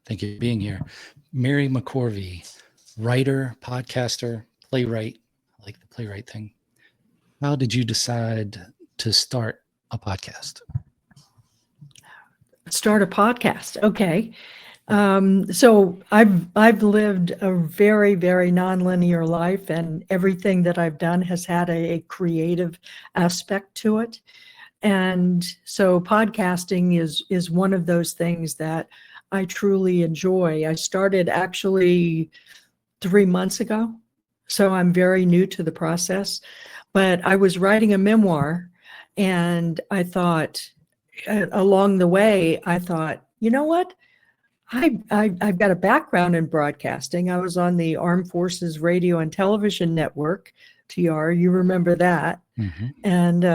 Thank you for being here. Mary McCorvey, writer, podcaster, playwright. I like the playwright thing. How did you decide to start a podcast? Start a podcast. Okay. So I've lived a very, very nonlinear life, and everything that I've done has had a creative aspect to it. And so podcasting is one of those things that I truly enjoy. I started actually 3 months ago, so I'm very new to the process. But I was writing a memoir, and I thought, along the way, I thought, you know what? I've got a background in broadcasting. I was on the Armed Forces Radio and Television Network, TR. You remember that? Mm-hmm. And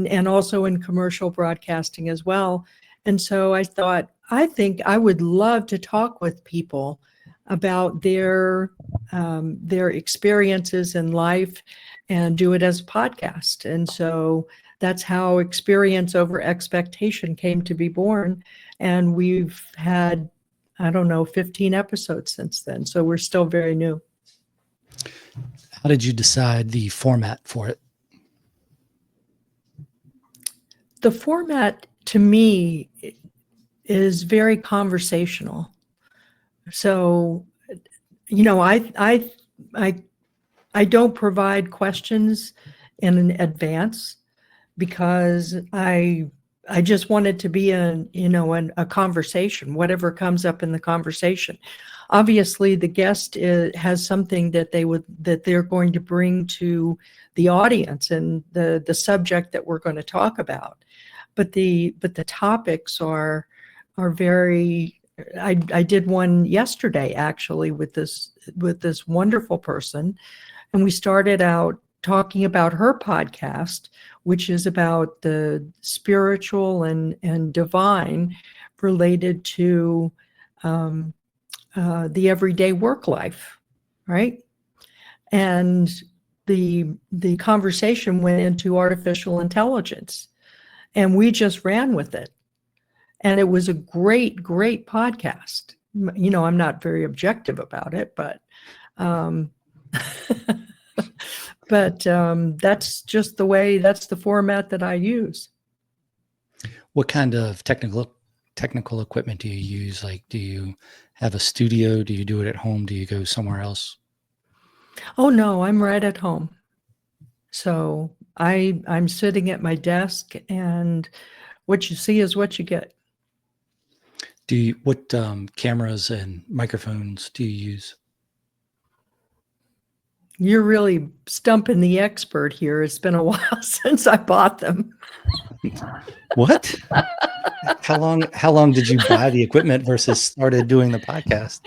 and also in commercial broadcasting as well. And so I thought, I think I would love to talk with people about their experiences in life and do it as a podcast. And so that's how Experience Over Expectation came to be born. And we've had, 15 episodes since then. So we're still very new. How did you decide the format for it? The format, to me, is very conversational. So, I don't provide questions in advance, because I just want it to be a conversation, whatever comes up in the conversation. Obviously, the guest has something that they're going to bring to the audience and the subject that we're going to talk about. But the topics are very. I did one yesterday actually with this wonderful person, and we started out talking about her podcast, which is about the spiritual and divine related to the everyday work life, right? And the conversation went into artificial intelligence, and we just ran with it. And it was a great podcast. I'm not very objective about it, but that's just that's the format that I use. What kind of technical equipment do you use? Like, do you have a studio? Do you do it at home? Do you go somewhere else? Oh no, I'm right at home. So I'm sitting at my desk, and what you see is what you get. What cameras and microphones do you use? You're really stumping the expert here. It's been a while since I bought them. What? How long did you buy the equipment versus started doing the podcast?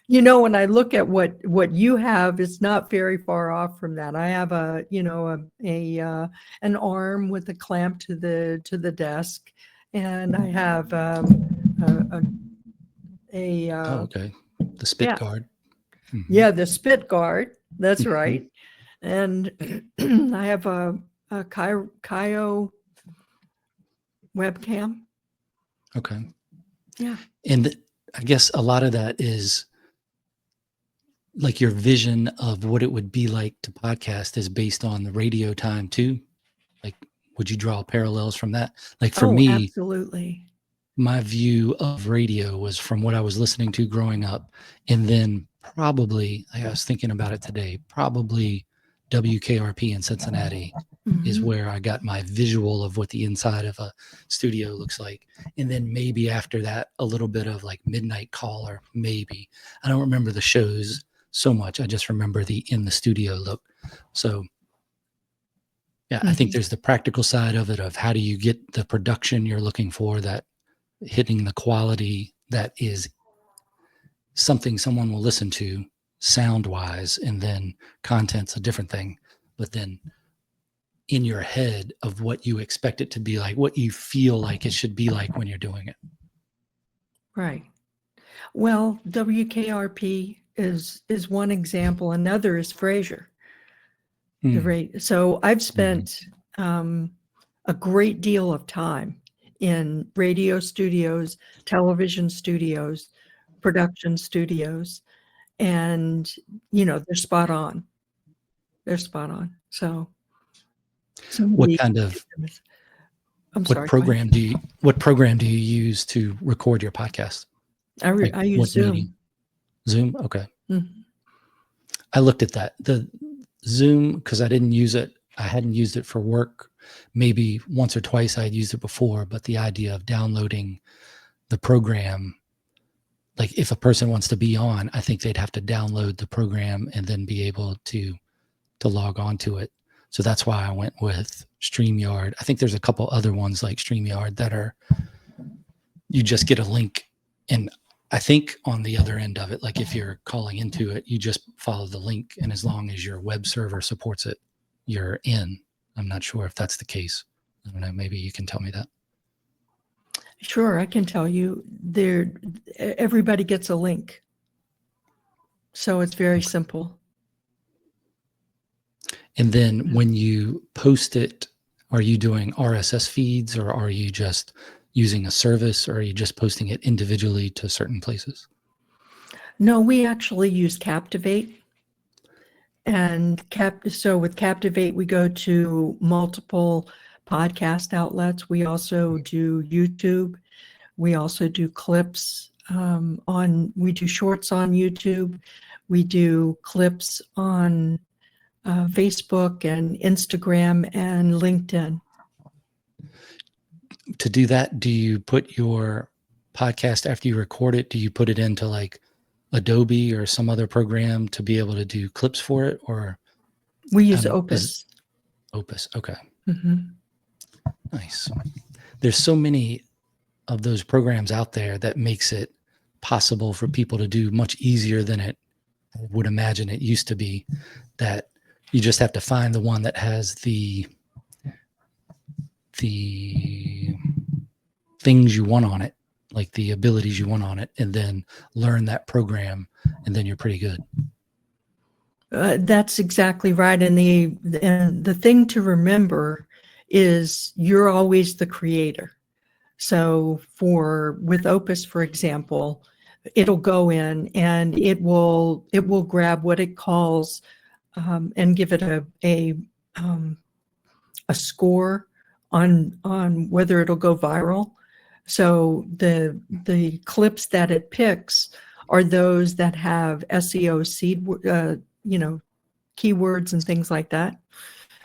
When I look at what you have, it's not very far off from that. I have an arm with a clamp to the desk, and I have okay, the spit guard. Mm-hmm. Yeah, the spit guard. That's right. And I have a Kyo webcam. Okay. Yeah. And I guess a lot of that is like your vision of what it would be like to podcast is based on the radio time too. Like, would you draw parallels from that? Like for me, absolutely. My view of radio was from what I was listening to growing up. And then probably, I was thinking about it today, probably WKRP in Cincinnati is where I got my visual of what the inside of a studio looks like. And then maybe after that, a little bit of like Midnight Caller, maybe. I don't remember the shows so much. I just remember the in the studio look. So yeah, I think there's the practical side of it, of how do you get the production you're looking for, that hitting the quality that is something someone will listen to sound wise, and then content's a different thing. But then in your head of what you expect it to be like, what you feel like it should be like when you're doing it. Right. Well, WKRP is one example. Another is Frasier. So I've spent a great deal of time in radio studios, television studios, production studios, and they're spot on. They're spot on. So What somebody, kind of I'm sorry. what program do you use to record your podcast? I use what Zoom. medium? Zoom? Okay. Mhm. I looked at that. The Zoom, because I didn't use it. I hadn't used it for work. Maybe once or twice I had used it before, but the idea of downloading the program, like if a person wants to be on, I think they'd have to download the program and then be able to log on to it. So that's why I went with StreamYard. I think there's a couple other ones like StreamYard that are, you just get a link. And I think on the other end of it, like if you're calling into it, you just follow the link. And as long as your web server supports it, you're in. I'm not sure if that's the case. I don't know. Maybe you can tell me that. Sure, I can tell you. Everybody gets a link. So it's very simple. And then when you post it, are you doing RSS feeds, or are you just using a service, or are you just posting it individually to certain places? No, we actually use Captivate. And so with Captivate, we go to multiple podcast outlets. We also do YouTube. We also do clips we do shorts on YouTube. We do clips on Facebook and Instagram and LinkedIn. To do that, do you put your podcast after you record it? Do you put it into like Adobe or some other program to be able to do clips for it? Or we use Opus. Opus. Okay. Mm-hmm. Nice. There's so many of those programs out there that makes it possible for people to do much easier than it would imagine it used to be, that you just have to find the one that has the things you want on it, like the abilities you want on it, and then learn that program, and then you're pretty good. That's exactly right. And the thing to remember is you're always the creator. So with Opus, for example, it'll go in and it will grab what it calls and give it a score on whether it'll go viral. So the clips that it picks are those that have SEO seed, keywords and things like that.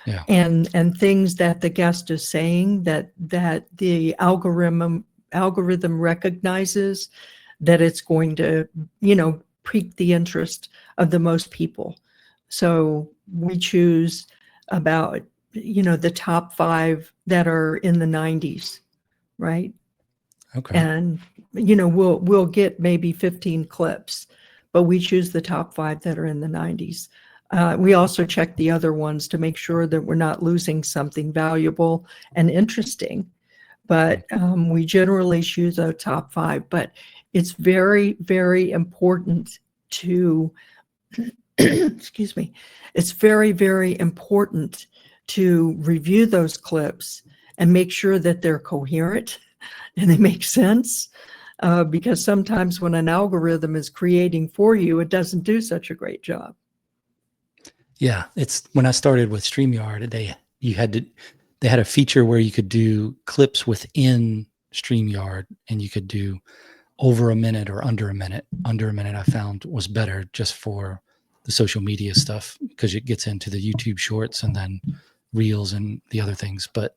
Yeah. And things that the guest is saying that the algorithm recognizes that it's going to, pique the interest of the most people. So we choose about, the top 5 that are in the 90s, right? Okay. And, we'll get maybe 15 clips, but we choose the top 5 that are in the 90s. We also check the other ones to make sure that we're not losing something valuable and interesting. But we generally choose a top 5. But it's very, very important to, excuse me, it's very, very important to review those clips and make sure that they're coherent and they make sense. Because sometimes when an algorithm is creating for you, it doesn't do such a great job. Yeah, it's when I started with StreamYard, they had a feature where you could do clips within StreamYard, and you could do over a minute or under a minute. Under a minute I found was better just for the social media stuff, because it gets into the YouTube shorts and then reels and the other things. But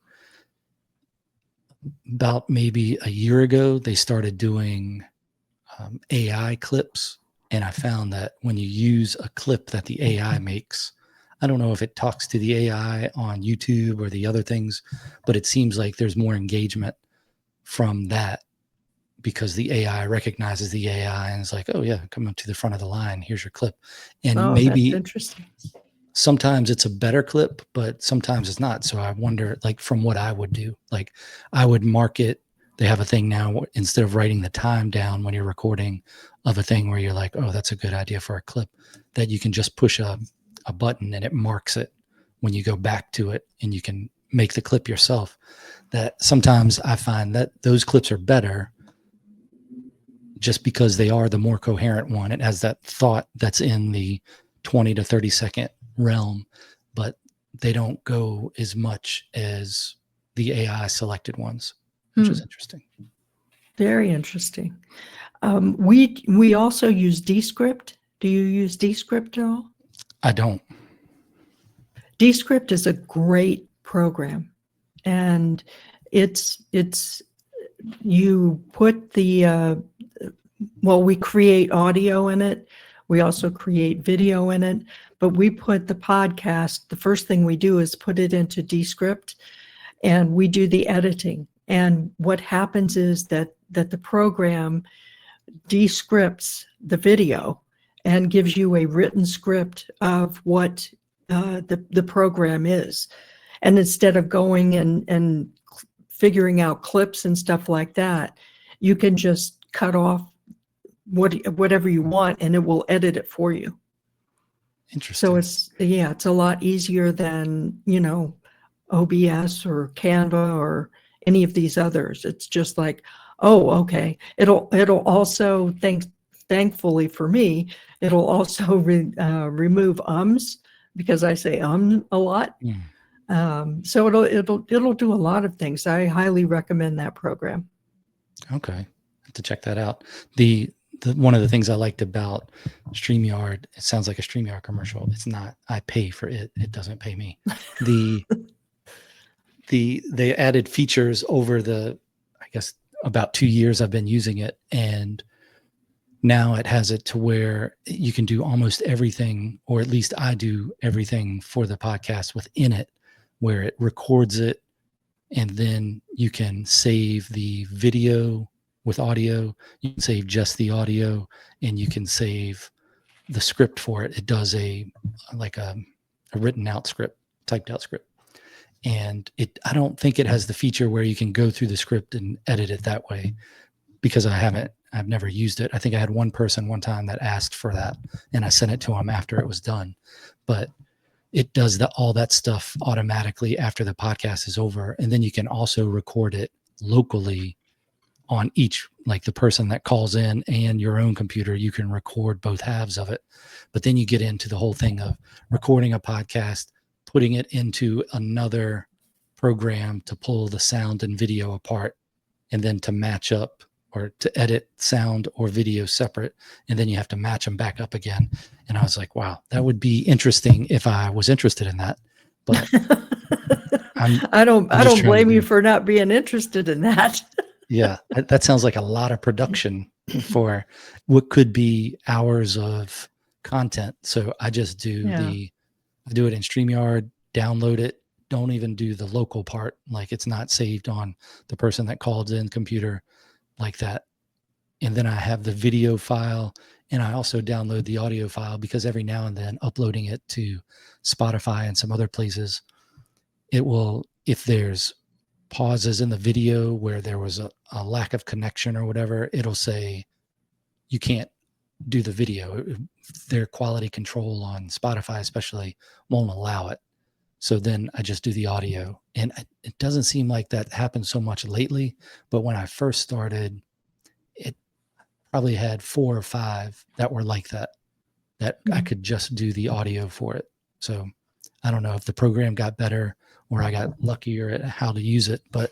about maybe a year ago, they started doing AI clips. And I found that when you use a clip that the AI makes, I don't know if it talks to the AI on YouTube or the other things, but it seems like there's more engagement from that, because the AI recognizes the AI and is like, oh yeah, come up to the front of the line. Here's your clip. And maybe that's interesting. Sometimes it's a better clip, but sometimes it's not. So I wonder, like, from what I would do, like I would mark it. They have a thing now, instead of writing the time down when you're recording of a thing where you're like, oh, that's a good idea for a clip, that you can just push a button and it marks it when you go back to it, and you can make the clip yourself, that sometimes I find that those clips are better just because they are the more coherent one. It has that thought that's in the 20 to 30 second realm, but they don't go as much as the AI selected ones, which is interesting. Very interesting. We also use Descript. Do you use Descript at all? I don't. Descript is a great program, and it's you put the we create audio in it. We also create video in it, but we put the podcast. The first thing we do is put it into Descript, and we do the editing. And what happens is that the program descripts the video and gives you a written script of what the program is. And instead of going and figuring out clips and stuff like that, you can just cut off whatever you want, and it will edit it for you. Interesting. So it's a lot easier than, OBS or Canva or any of these others. It's just like, oh, okay. It'll also, thankfully for me, it'll also remove ums, because I say a lot. So it'll do a lot of things. I highly recommend that program. Okay, I have to check that out. The one of the things I liked about StreamYard, it sounds like a StreamYard commercial. It's not. I pay for it. It doesn't pay me. They added features over I guess about 2 years I've been using it, and now it has it to where you can do almost everything, or at least I do everything for the podcast within it, where it records it, and then you can save the video with audio, you can save just the audio, and you can save the script for it. It does a written out script, typed out script. And I don't think it has the feature where you can go through the script and edit it that way, because I've never used it. I think I had one person one time that asked for that, and I sent it to him after it was done. But it does all that stuff automatically after the podcast is over. And then you can also record it locally on each, like the person that calls in and your own computer. You can record both halves of it. But then you get into the whole thing of recording a podcast, putting it into another program to pull the sound and video apart, and then to match up or to edit sound or video separate. And then you have to match them back up again. And I was like, wow, that would be interesting if I was interested in that. But I don't blame you for not being interested in that. Yeah, that sounds like a lot of production for what could be hours of content. So I just do I do it in StreamYard, download it, don't even do the local part. Like it's not saved on the person that called in computer like that. And then I have the video file, and I also download the audio file, because every now and then uploading it to Spotify and some other places, it will, if there's pauses in the video where there was a lack of connection or whatever, it'll say you can't do the video. Their quality control on Spotify especially won't allow it. So then I just do the audio. And it doesn't seem like that happens so much lately, but when I first started, it probably had 4 or 5 that were like that I could just do the audio for it. So I don't know if the program got better or I got luckier at how to use it, but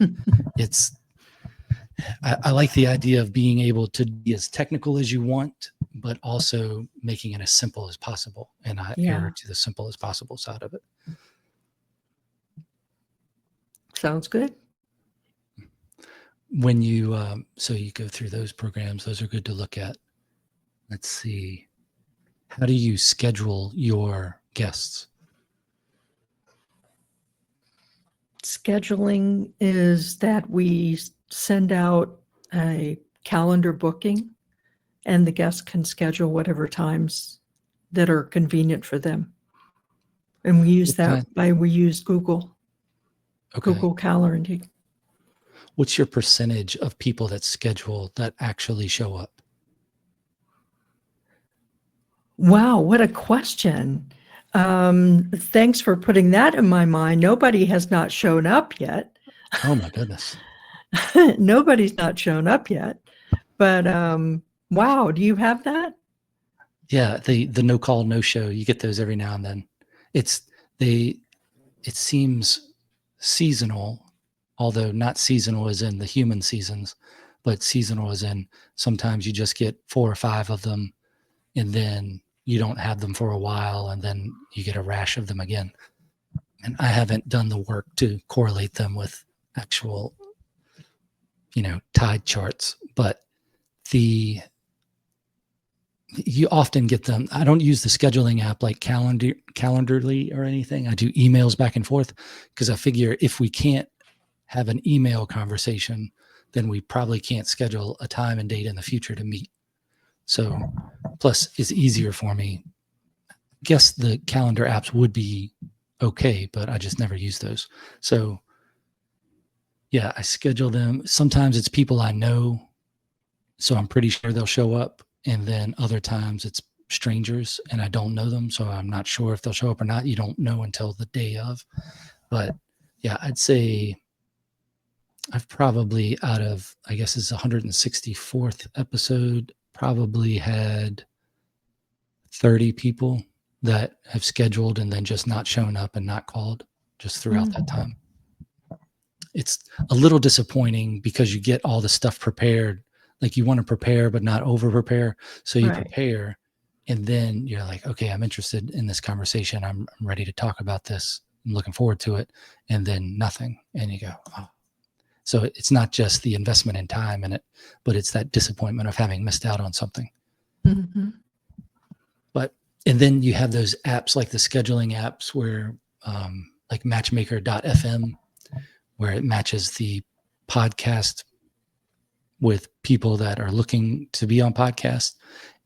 I like the idea of being able to be as technical as you want, but also making it as simple as possible. And I err to the simple as possible side of it. Sounds good. When you, so you go through those programs, those are good to look at. Let's see. How do you schedule your guests? Scheduling is that we send out a calendar booking, and the guests can schedule whatever times that are convenient for them. And we use we use Google. Okay. Google Calendar. What's your percentage of people that schedule that actually show up? Wow, what a question. Thanks for putting that in my mind. Nobody has not shown up yet. Oh my goodness. Nobody's not shown up yet. But wow, do you have that? Yeah, the no call, no show. You get those every now and then. It seems seasonal, although not seasonal as in the human seasons, but seasonal as in sometimes you just get 4 or 5 of them, and then you don't have them for a while, and then you get a rash of them again. And I haven't done the work to correlate them with actual, tide charts, but you often get them. I don't use the scheduling app like Calendarly or anything. I do emails back and forth because I figure if we can't have an email conversation, then we probably can't schedule a time and date in the future to meet. So plus it's easier for me. Guess the calendar apps would be okay, but I just never use those. So yeah, I schedule them. Sometimes it's people I know, so I'm pretty sure they'll show up. And then other times it's strangers and I don't know them, so I'm not sure if they'll show up or not. You don't know until the day of. But yeah, I'd say I've probably, out of, I guess it's 164th episode, probably had 30 people that have scheduled and then just not shown up and not called just throughout that time. It's a little disappointing because you get all the stuff prepared. Like you want to prepare, but not over prepare. So you prepare and then you're like, okay, I'm interested in this conversation. I'm ready to talk about this. I'm looking forward to it. And then nothing. And you go, oh. So it's not just the investment in time in it, but it's that disappointment of having missed out on something. Mm-hmm. And then you have those apps like the scheduling apps where like matchmaker.fm, where it matches the podcast with people that are looking to be on podcast.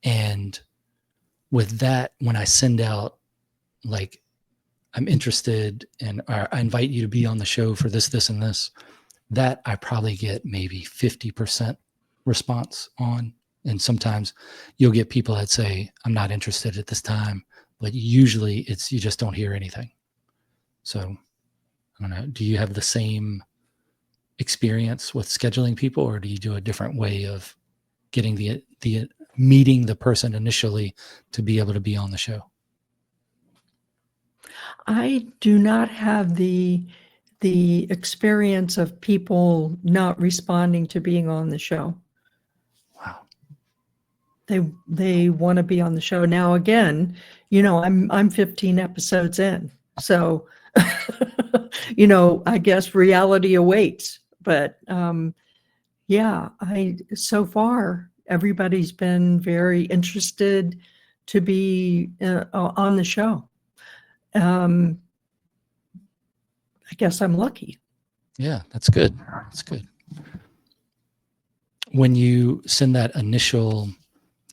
And with that, when I send out, like, I'm interested and I invite you to be on the show for this, this, and this, that I probably get maybe 50% response on. And sometimes you'll get people that say, I'm not interested at this time, but usually it's, you just don't hear anything. So I don't know. Do you have the same experience with scheduling people, or do you do a different way of getting the meeting the person initially to be able to be on the show? I do not have the experience of people not responding to being on the show. Wow. They want to be on the show. Now again, I'm 15 episodes in, so I guess reality awaits. But yeah, so far everybody's been very interested to be on the show. I guess I'm lucky. Yeah, that's good. That's good. When you send that initial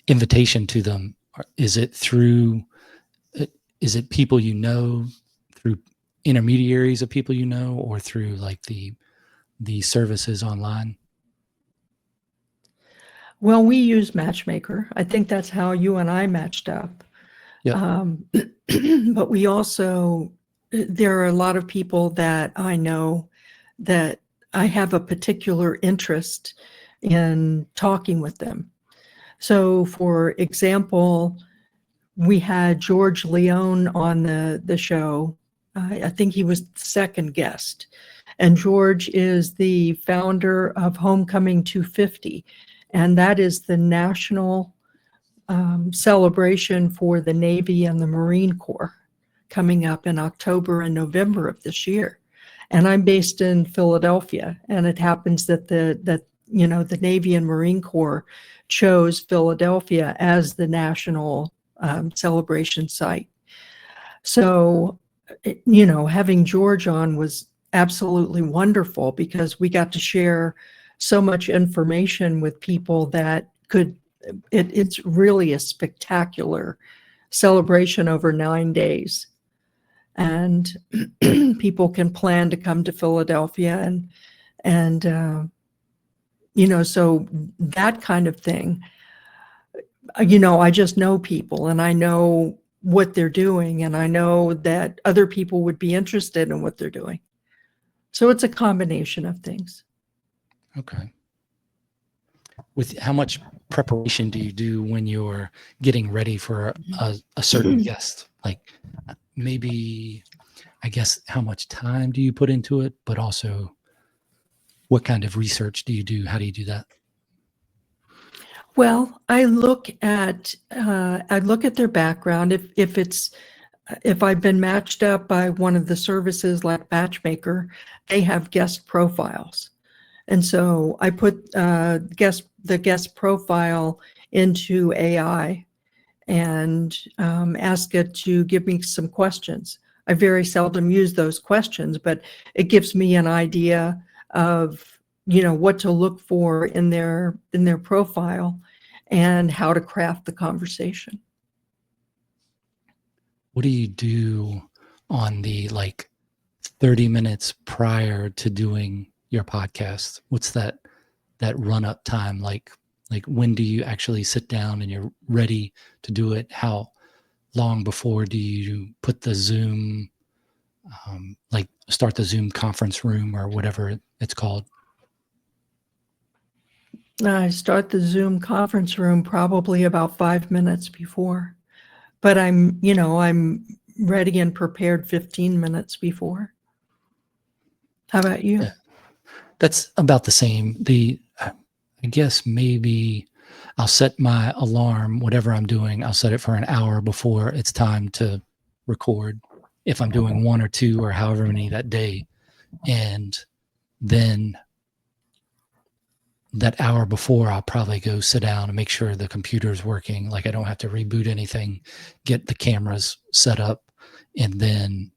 invitation to them, is it people through intermediaries of people or through like the services online? Well, we use Matchmaker. I think that's how you and I matched up. Yeah. But we also, there are a lot of people that I know that I have a particular interest in talking with them. So for example, we had George Leone on the show. I think he was the second guest. And George is the founder of Homecoming 250. And that is the national celebration for the Navy and the Marine Corps coming up in October and November of this year. And I'm based in Philadelphia, and it happens that the Navy and Marine Corps chose Philadelphia as the national celebration site. So, having George on was absolutely wonderful because we got to share so much information with people that it's really a spectacular celebration over 9 days. And people can plan to come to Philadelphia and so that kind of thing. I just know people, and I know what they're doing, and I know that other people would be interested in what they're doing. So it's a combination of things. Okay. With how much preparation do you do when you're getting ready for a certain guest? Like maybe, I guess, how much time do you put into it, but also what kind of research do you do? How do you do that? Well, I look at their background. If I've been matched up by one of the services like Matchmaker, they have guest profiles. And so I put the guest profile into AI and ask it to give me some questions. I very seldom use those questions, but it gives me an idea of, what to look for in their profile and how to craft the conversation. What do you do on the 30 minutes prior to doing your podcast? What's that run up time like? Like when do you actually sit down and you're ready to do it? How long before do you put the Zoom, start the Zoom conference room or whatever it's called? I start the Zoom conference room probably about 5 minutes before, but I'm ready and prepared 15 minutes before. How about you? Yeah, that's about the same. I guess maybe I'll set my alarm, whatever I'm doing, I'll set it for an hour before it's time to record. If I'm doing one or two or however many that day. And then that hour before, I'll probably go sit down and make sure the computer's working. Like I don't have to reboot anything, get the cameras set up, and then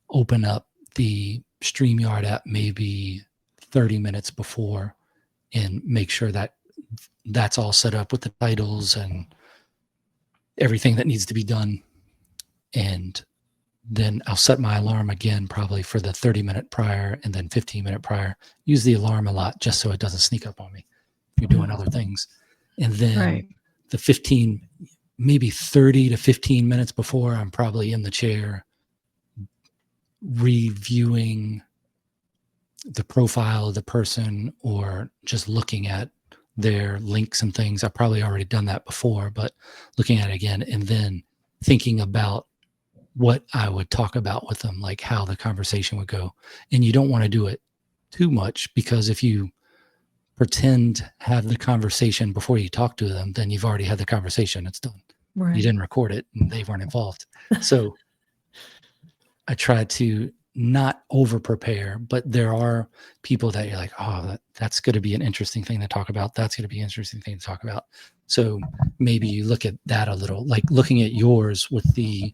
open up the StreamYard app maybe 30 minutes before and make sure that that's all set up with the titles and everything that needs to be done. And then I'll set my alarm again, probably for the 30-minute prior and then 15-minute prior. Use the alarm a lot just so it doesn't sneak up on me if you're doing other things. And then the maybe 30 to 15 minutes before, I'm probably in the chair reviewing the profile of the person or just looking at their links and things. I've probably already done that before, but looking at it again and then thinking about what I would talk about with them, like how the conversation would go. And you don't want to do it too much, because if you pretend have the conversation before you talk to them, then you've already had the conversation. It's done. Right. You didn't record it and they weren't involved. So I try to not over prepare, but there are people that you're like, oh, that's going to be an interesting thing to talk about. That's going to be an interesting thing to talk about. So maybe you look at that a little, like looking at yours with the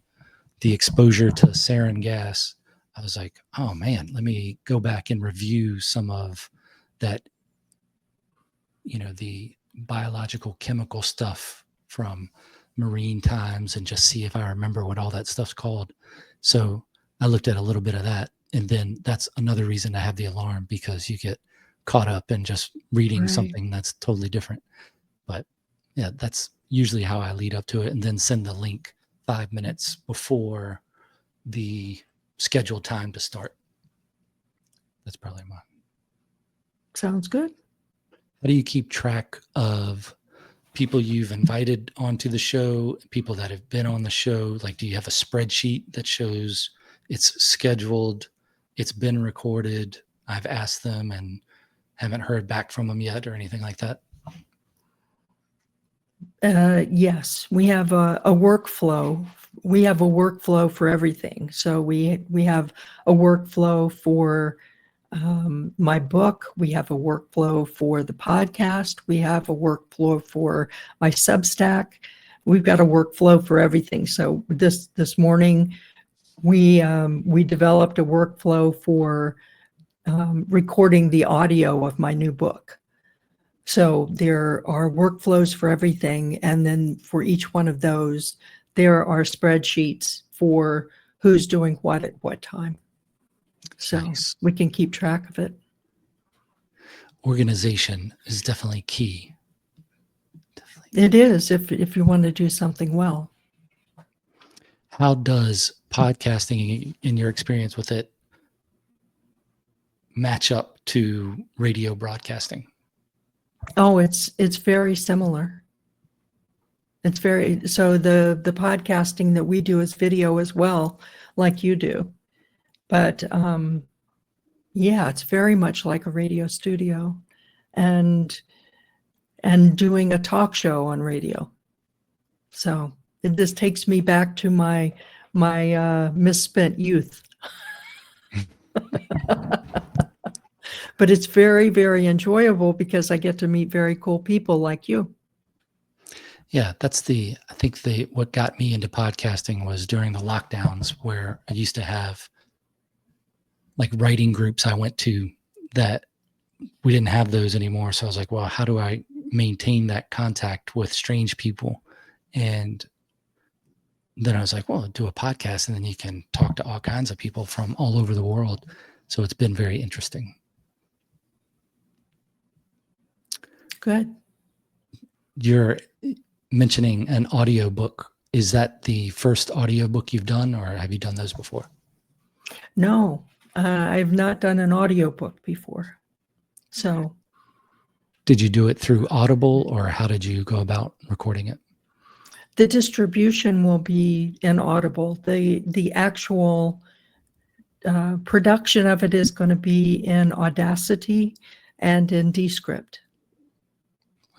exposure to sarin gas. I was like, oh man, let me go back and review some of that, the biological chemical stuff from marine times and just see if I remember what all that stuff's called. So I looked at a little bit of that. And then that's another reason to have the alarm, because you get caught up in just reading something that's totally different. But yeah, that's usually how I lead up to it, and then send the link 5 minutes before the scheduled time to start. That's probably mine. Sounds good. How do you keep track of people you've invited onto the show, people that have been on the show? Like, do you have a spreadsheet that shows it's scheduled, it's been recorded, I've asked them and haven't heard back from them yet, or anything like that? Yes, we have a workflow. We have a workflow for everything. So we have a workflow for my book. We have a workflow for the podcast. We have a workflow for my Substack. We've got a workflow for everything. So this morning, we developed a workflow for recording the audio of my new book. So there are workflows for everything. And then for each one of those, there are spreadsheets for who's doing what at what time. So we can keep track of it. Organization is definitely key. It is, if you want to do something well. how does podcasting, in your experience with it, match up to radio broadcasting? Oh, it's very similar. It's very, so the podcasting that we do is video as well, like you do. But yeah, it's very much like a radio studio and doing a talk show on radio. So it just takes me back to my misspent youth. But it's very, very enjoyable because I get to meet very cool people like you. Yeah, I think what got me into podcasting was during the lockdowns, where I used to have like writing groups I went to that we didn't have those anymore. So I was like, well, how do I maintain that contact with strange people? And then I was like, well, do a podcast and then you can talk to all kinds of people from all over the world. So it's been very interesting. Good. You're mentioning an audiobook. Is that the first audiobook you've done, or have you done those before? No, I've not done an audiobook before. So did you do it through Audible, or how did you go about recording it? the distribution will be in Audible. The actual production of it is going to be in Audacity and in Descript.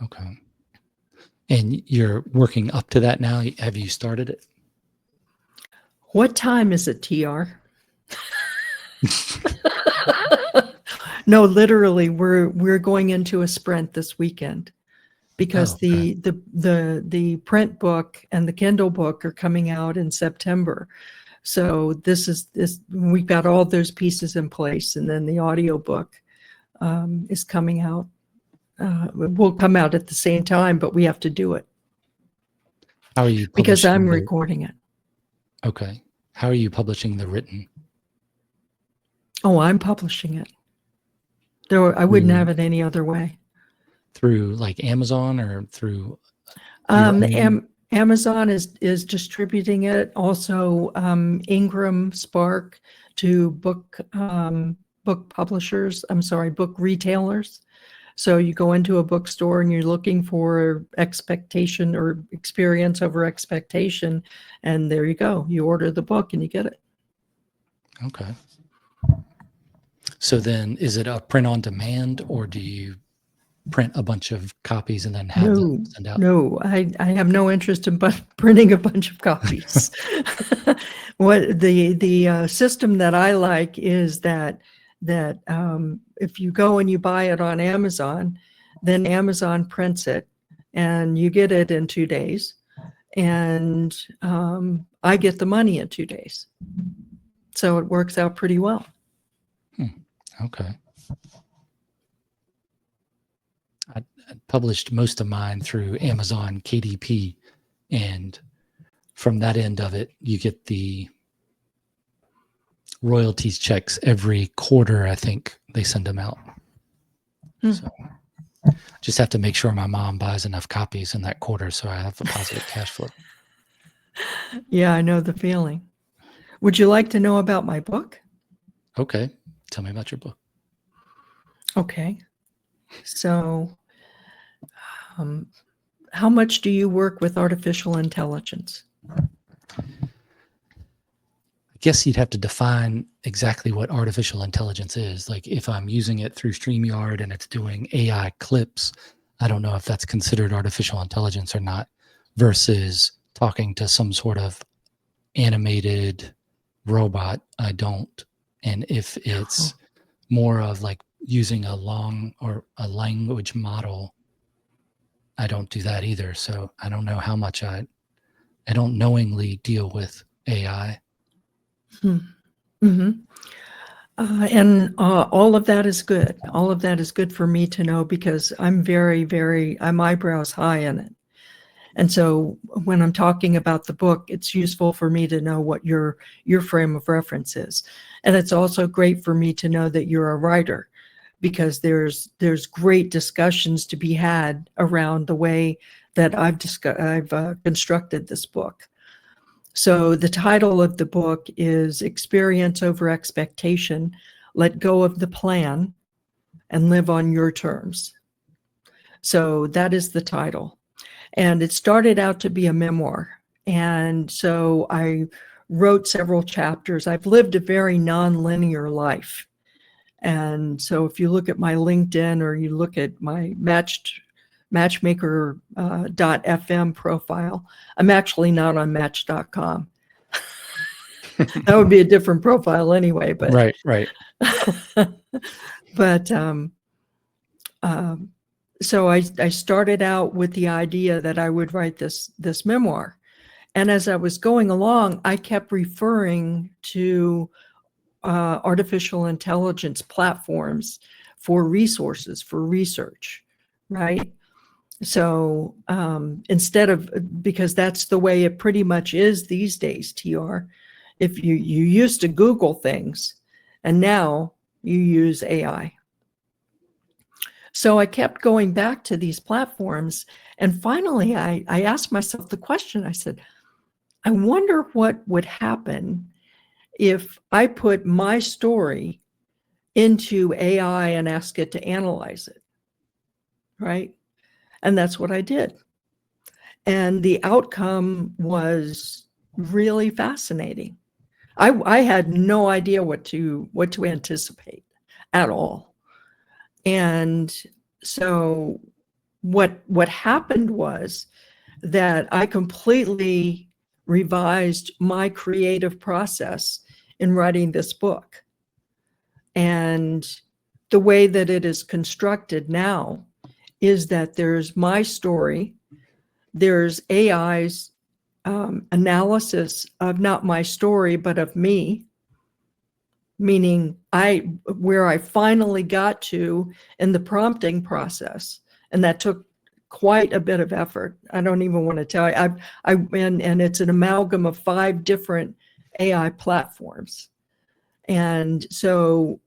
Okay. And you're working up to that now? Have you started it? What time is it, TR? No, literally, we're going into a sprint this weekend because the print book and the Kindle book are coming out in September. So this we've got all those pieces in place, and then the audiobook is coming out. Will come out at the same time, but we have to do it. How are you? Because I'm recording it. Okay. How are you publishing the written? Oh, I'm publishing it. I wouldn't have it any other way. Through like Amazon or through? Amazon is distributing it. Also, Ingram Spark to book publishers. I'm sorry, book retailers. So you go into a bookstore and you're looking for expectation or experience over expectation, and there you go. You order the book and you get it. Okay. So then is it a print on demand, or do you print a bunch of copies and then have them send out? No, I have no interest in printing a bunch of copies. What the system that I like is that if you go and you buy it on Amazon, then Amazon prints it and you get it in 2 days, and I get the money in 2 days. So it works out pretty well. Okay. I published most of mine through Amazon KDP, and from that end of it, you get the royalties checks every quarter. I think they send them out. So just have to make sure my mom buys enough copies in that quarter so I have a positive cash flow. Yeah, I know the feeling. Would you like to know about my book? Okay. Tell me about your book. Okay. So how much do you work with artificial intelligence? I guess you'd have to define exactly what artificial intelligence is. Like if I'm using it through StreamYard and it's doing AI clips, I don't know if that's considered artificial intelligence or not, versus talking to some sort of animated robot. I don't. And if it's more of like using a language model, I don't do that either. So I don't know how much I don't knowingly deal with AI. Mm-hmm. And all of that is good. All of that is good for me to know because I'm I'm eyebrows high in it. And so when I'm talking about the book, it's useful for me to know what your frame of reference is. And it's also great for me to know that you're a writer, because there's great discussions to be had around the way that I've constructed this book. So the title of the book is Experience Over Expectation, Let Go of the Plan, and Live on Your Terms. So that is the title. And it started out to be a memoir. And so I wrote several chapters. I've lived a very nonlinear life. And so if you look at my LinkedIn or you look at my matchmaker.fm profile, I'm actually not on match.com. That would be a different profile anyway, but right. but so I started out with the idea that I would write this memoir. And as I was going along, I kept referring to artificial intelligence platforms for resources, for research, right? So instead of, because that's the way it pretty much is these days, TR, if you used to Google things and now you use AI. So I kept going back to these platforms. And finally, I asked myself the question. I said, I wonder what would happen if I put my story into AI and ask it to analyze it, right? And that's what I did. And the outcome was really fascinating. I had no idea what to anticipate at all. And so what happened was that I completely revised my creative process in writing this book. And the way that it is constructed now is that there's my story, there's AI's analysis of not my story, but of me, meaning where I finally got to in the prompting process. And that took quite a bit of effort. I don't even want to tell you. And it's an amalgam of 5 different AI platforms. And so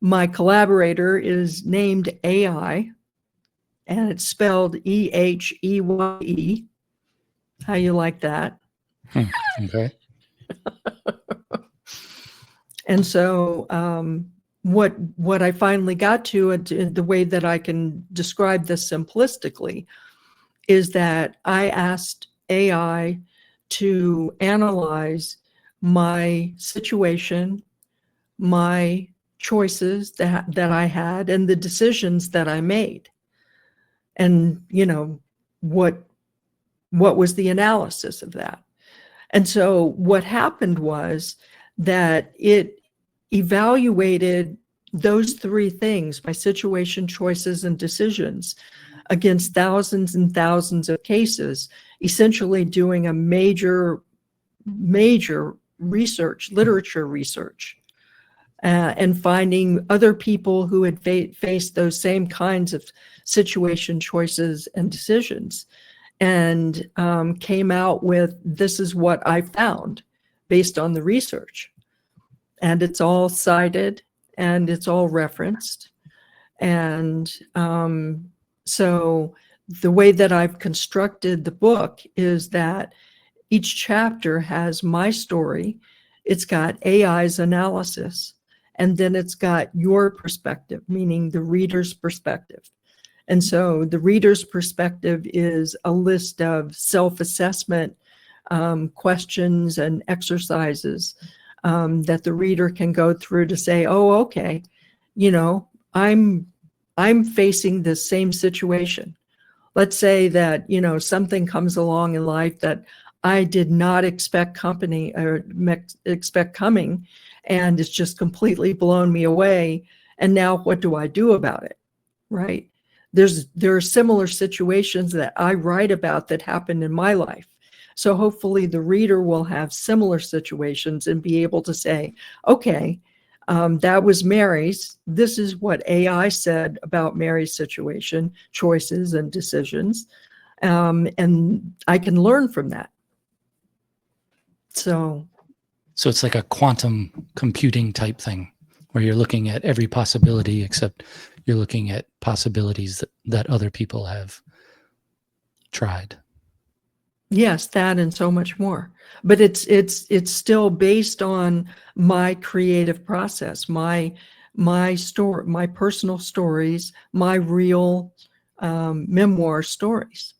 my collaborator is named AI, and it's spelled EHEYE. How you like that? Okay. And so what I finally got to, the way that I can describe this simplistically, is that I asked AI to analyze my situation, my choices that I had, and the decisions that I made. And, what was the analysis of that? And so what happened was that it evaluated those 3 things, my situation, choices, and decisions, against thousands and thousands of cases, essentially doing a major research, literature research, and finding other people who had faced those same kinds of situation, choices, and decisions, and came out with, this is what I found based on the research. And it's all cited and it's all referenced. And so the way that I've constructed the book is that each chapter has my story, it's got AI's analysis, and then it's got your perspective, meaning the reader's perspective. And so the reader's perspective is a list of self-assessment questions and exercises that the reader can go through to say, oh, okay, I'm facing this same situation. Let's say that, something comes along in life that I did not expect coming, and it's just completely blown me away. And now what do I do about it? Right? There are similar situations that I write about that happened in my life. So hopefully the reader will have similar situations and be able to say, okay, that was Mary's. This is what AI said about Mary's situation, choices, and decisions. And I can learn from that. So it's like a quantum computing type thing where you're looking at every possibility, except you're looking at possibilities that other people have tried. Yes, that and so much more. But it's still based on my creative process, my story, my personal stories, my real memoir stories.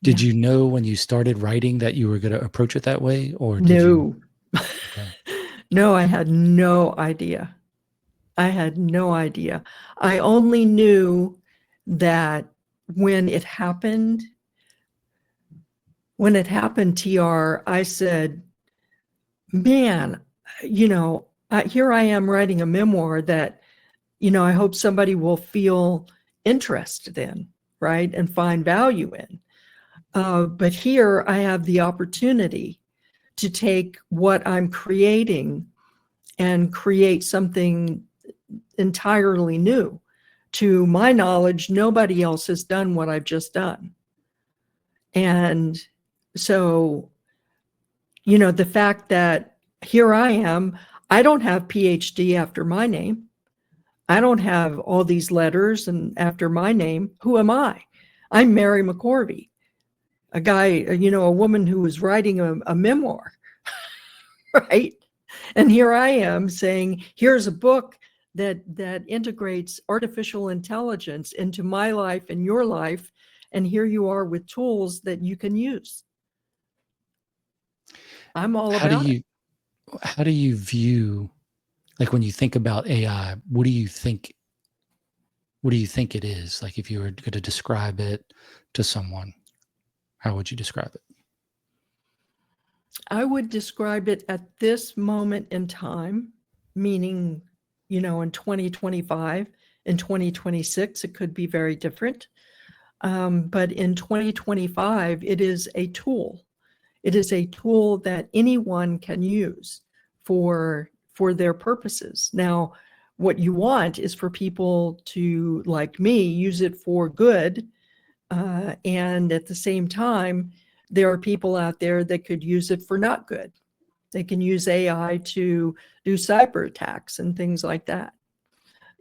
Did Yeah. you know when you started writing that you were going to approach it that way, or did you? No. Okay. No, I had no idea. I had no idea. I only knew that when it happened, TR, I said, man, here I am writing a memoir that, I hope somebody will feel interested in, right, and find value in. But here I have the opportunity to take what I'm creating and create something entirely new. To my knowledge, nobody else has done what I've just done. And so, the fact that here I am, I don't have PhD after my name. I don't have all these letters and after my name. Who am I? I'm Mary McCorvey, a guy, a woman who was writing a memoir, right? And here I am saying, here's a book that integrates artificial intelligence into my life and your life, and here you are with tools that you can use. I'm all How do about it. you how do you view, like, when you think about AI, what do you think it is? Like, if you were going to describe it to someone, how would you describe it? I would describe it at this moment in time, meaning, in 2025, in 2026, it could be very different. But in 2025, it is a tool. It is a tool that anyone can use for their purposes. Now, what you want is for people to, like me, use it for good. And at the same time, there are people out there that could use it for not good. They can use AI to do cyber attacks and things like that.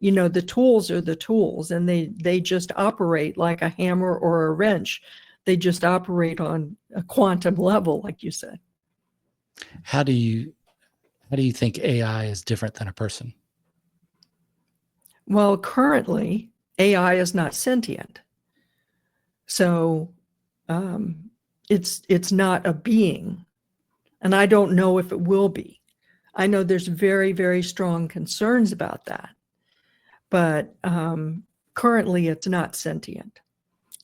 The tools are the tools, and they just operate like a hammer or a wrench. They just operate on a quantum level, like you said. How do you think AI is different than a person? Well, currently, AI is not sentient. So it's not a being. And I don't know if it will be. I know there's very, very strong concerns about that. But currently, it's not sentient.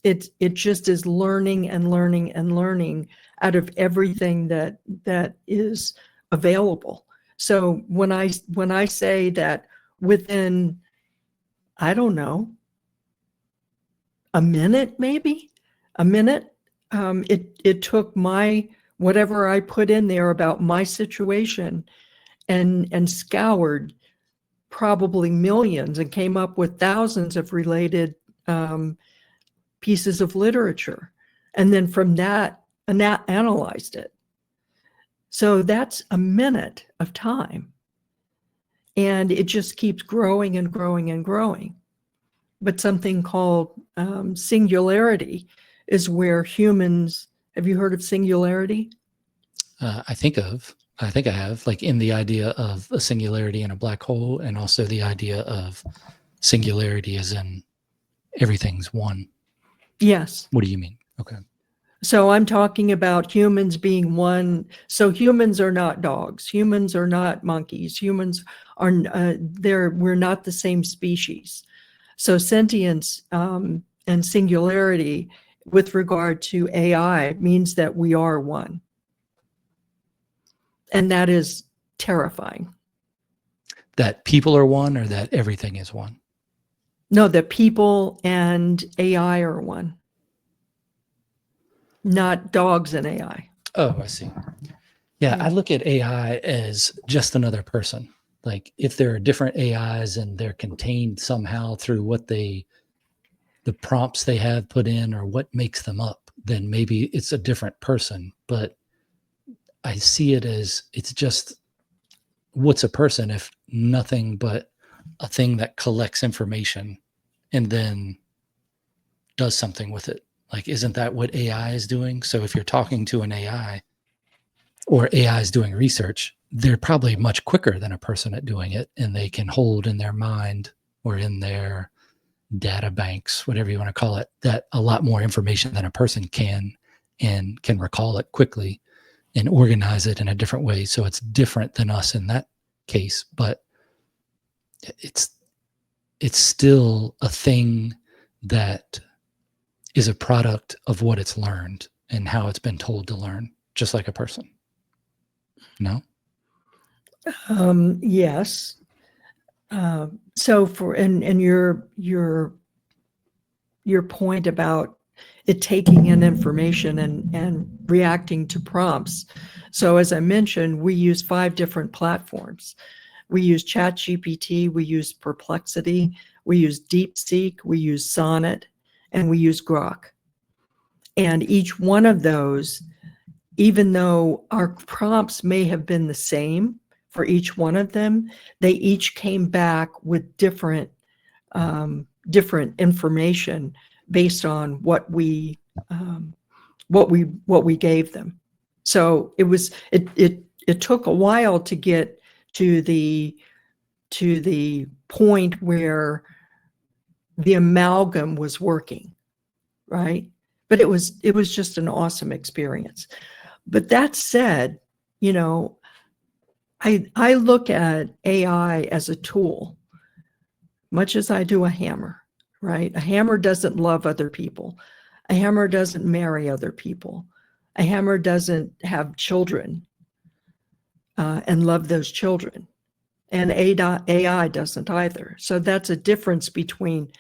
It just is learning and learning and learning out of everything that is available. So when I say that within, I don't know, a minute, maybe a minute, it took my whatever I put in there about my situation and scoured probably millions and came up with thousands of related pieces of literature, and then from that analyzed it. So that's a minute of time, and it just keeps growing and growing and growing. But something called singularity is where humans, have you heard of singularity? I think I have, like, in the idea of a singularity in a black hole, and also the idea of singularity as in everything's one. Yes. What do you mean? Okay. So I'm talking about humans being one. So humans are not dogs. Humans are not monkeys. Humans are we're not the same species. So sentience and singularity with regard to AI means that we are one. And that is terrifying. That people are one, or that everything is one? No, that people and AI are one, not dogs and AI. Oh, I see. Yeah, I look at AI as just another person. Like, if there are different AIs and they're contained somehow through the prompts they have put in or what makes them up, then maybe it's a different person. But I see it as, it's just, what's a person if nothing but a thing that collects information and then does something with it? Like, isn't that what AI is doing? So if you're talking to an AI or AI is doing research, they're probably much quicker than a person at doing it, and they can hold in their mind or in their data banks, whatever you want to call it, that a lot more information than a person can, and can recall it quickly and organize it in a different way. So it's different than us in that case, but it's still a thing that is a product of what it's learned and how it's been told to learn, just like a person. No? Yes. So for and your point about it taking in information and reacting to prompts. So as I mentioned, we use 5 different platforms. We use ChatGPT, we use Perplexity, we use DeepSeek, we use Sonnet, and we use Grok. And each one of those, even though our prompts may have been the same for each one of them, they each came back with different information based on what we gave them. So it took a while to get to the point where the amalgam was working, right? But it was just an awesome experience. But that said, I look at AI as a tool, much as I do a hammer, right? A hammer doesn't love other people. A hammer doesn't marry other people. A hammer doesn't have children and love those children. And AI doesn't either. So that's a difference between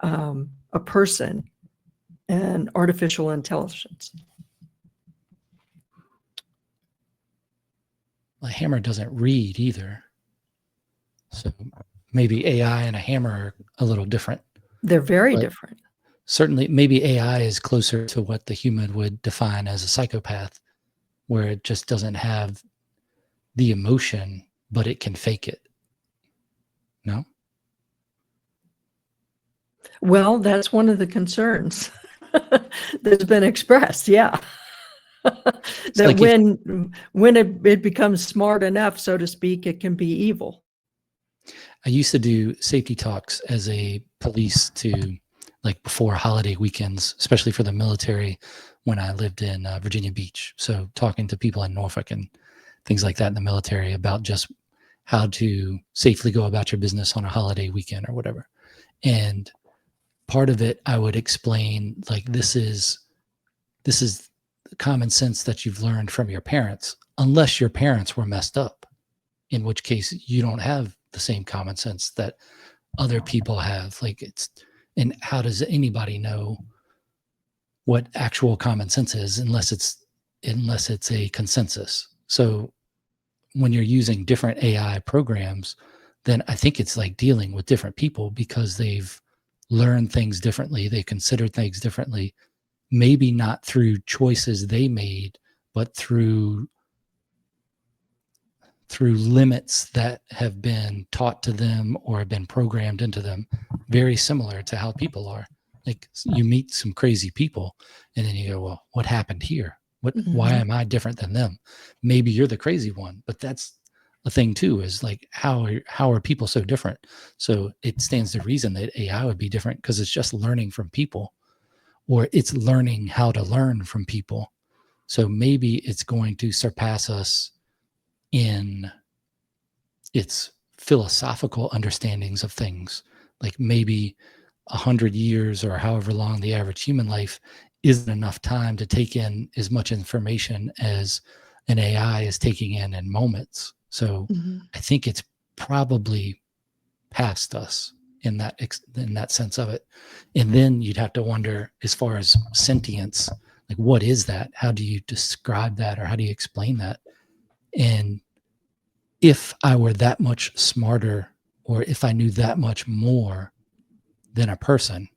a person and artificial intelligence. A hammer doesn't read either. So maybe AI and a hammer are a little different. They're very different. Certainly, maybe AI is closer to what the human would define as a psychopath, where it just doesn't have the emotion, but it can fake it. No? Well, that's one of the concerns that's been expressed, yeah. That like when it becomes smart enough, so to speak, it can be evil. I used to do safety talks as a police to, like, before holiday weekends, especially for the military when I lived in Virginia Beach. So talking to people in Norfolk and things like that in the military about just how to safely go about your business on a holiday weekend or whatever. And part of it, I would explain, like, this is common sense that you've learned from your parents, unless your parents were messed up, in which case you don't have the same common sense that other people have. Like, and how does anybody know what actual common sense is unless it's a consensus? So when you're using different AI programs, then I think it's like dealing with different people because they've learned things differently. They consider things differently, maybe not through choices they made, but through limits that have been taught to them or have been programmed into them, very similar to how people are. Like, you meet some crazy people and then you go, well, what happened here? Why am I different than them? Maybe you're the crazy one, but that's a thing too, is like, how are people so different? So it stands to reason that AI would be different because it's just learning from people, or it's learning how to learn from people. So maybe it's going to surpass us in its philosophical understandings of things. Like, maybe 100 years or however long the average human life isn't enough time to take in as much information as an AI is taking in moments. So I think it's probably past us in that sense of it. And then you'd have to wonder, as far as sentience, like, what is that? How do you describe that, or how do you explain that? And if I were that much smarter, or if I knew that much more than a person,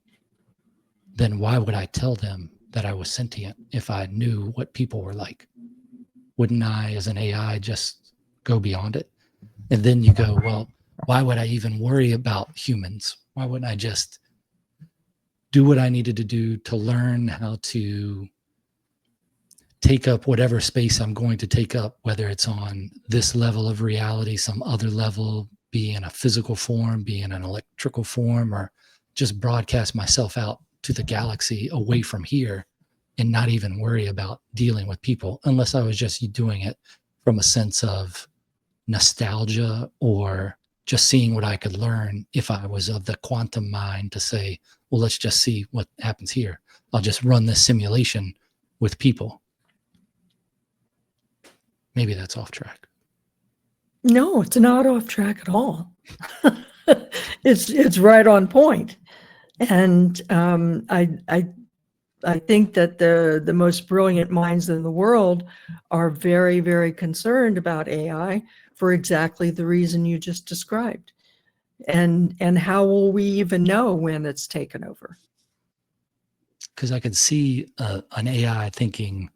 then why would I tell them that I was sentient if I knew what people were like? Wouldn't I, as an AI, just go beyond it? And then you go, well, why would I even worry about humans? Why wouldn't I just do what I needed to do to learn how to take up whatever space I'm going to take up, whether it's on this level of reality, some other level, be in a physical form, be in an electrical form, or just broadcast myself out to the galaxy away from here and not even worry about dealing with people, unless I was just doing it from a sense of nostalgia or just seeing what I could learn. If I was of the quantum mind to say, well, let's just see what happens here. I'll just run this simulation with people. Maybe that's off track. No, it's not off track at all. It's right on point. And I think that the most brilliant minds in the world are very, very concerned about AI for exactly the reason you just described. And how will we even know when it's taken over? Because I could see an AI thinking,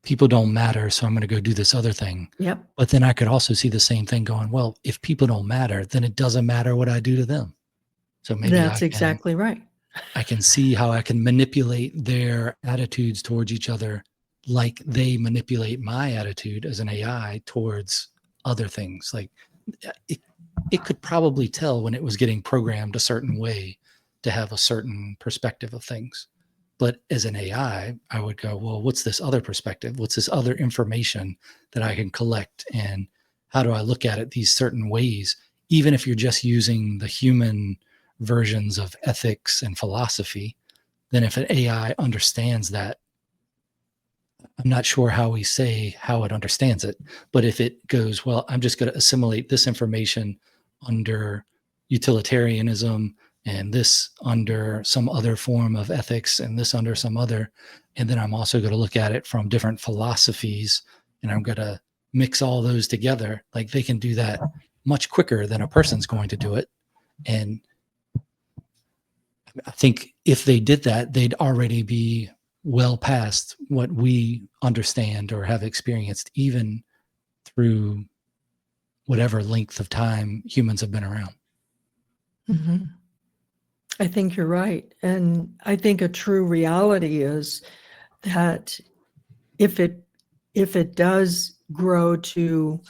people don't matter, so I'm going to go do this other thing. Yep. But then I could also see the same thing going, well, if people don't matter, then it doesn't matter what I do to them. So maybe that's exactly right. I can see how I can manipulate their attitudes towards each other like they manipulate my attitude as an AI towards other things. Like it could probably tell when it was getting programmed a certain way to have a certain perspective of things. But as an AI, I would go, well, what's this other perspective? What's this other information that I can collect? And how do I look at it these certain ways? Even if you're just using the human versions of ethics and philosophy, then if an AI understands that, I'm not sure how we say how it understands it. But if it goes, well, I'm just going to assimilate this information under utilitarianism, and this under some other form of ethics, and this under some other. And then I'm also going to look at it from different philosophies, and I'm going to mix all those together. Like they can do that much quicker than a person's going to do it. And I think if they did that, they'd already be well past what we understand or have experienced, even through whatever length of time humans have been around. Mm-hmm. I think you're right. And I think a true reality is that if it does grow to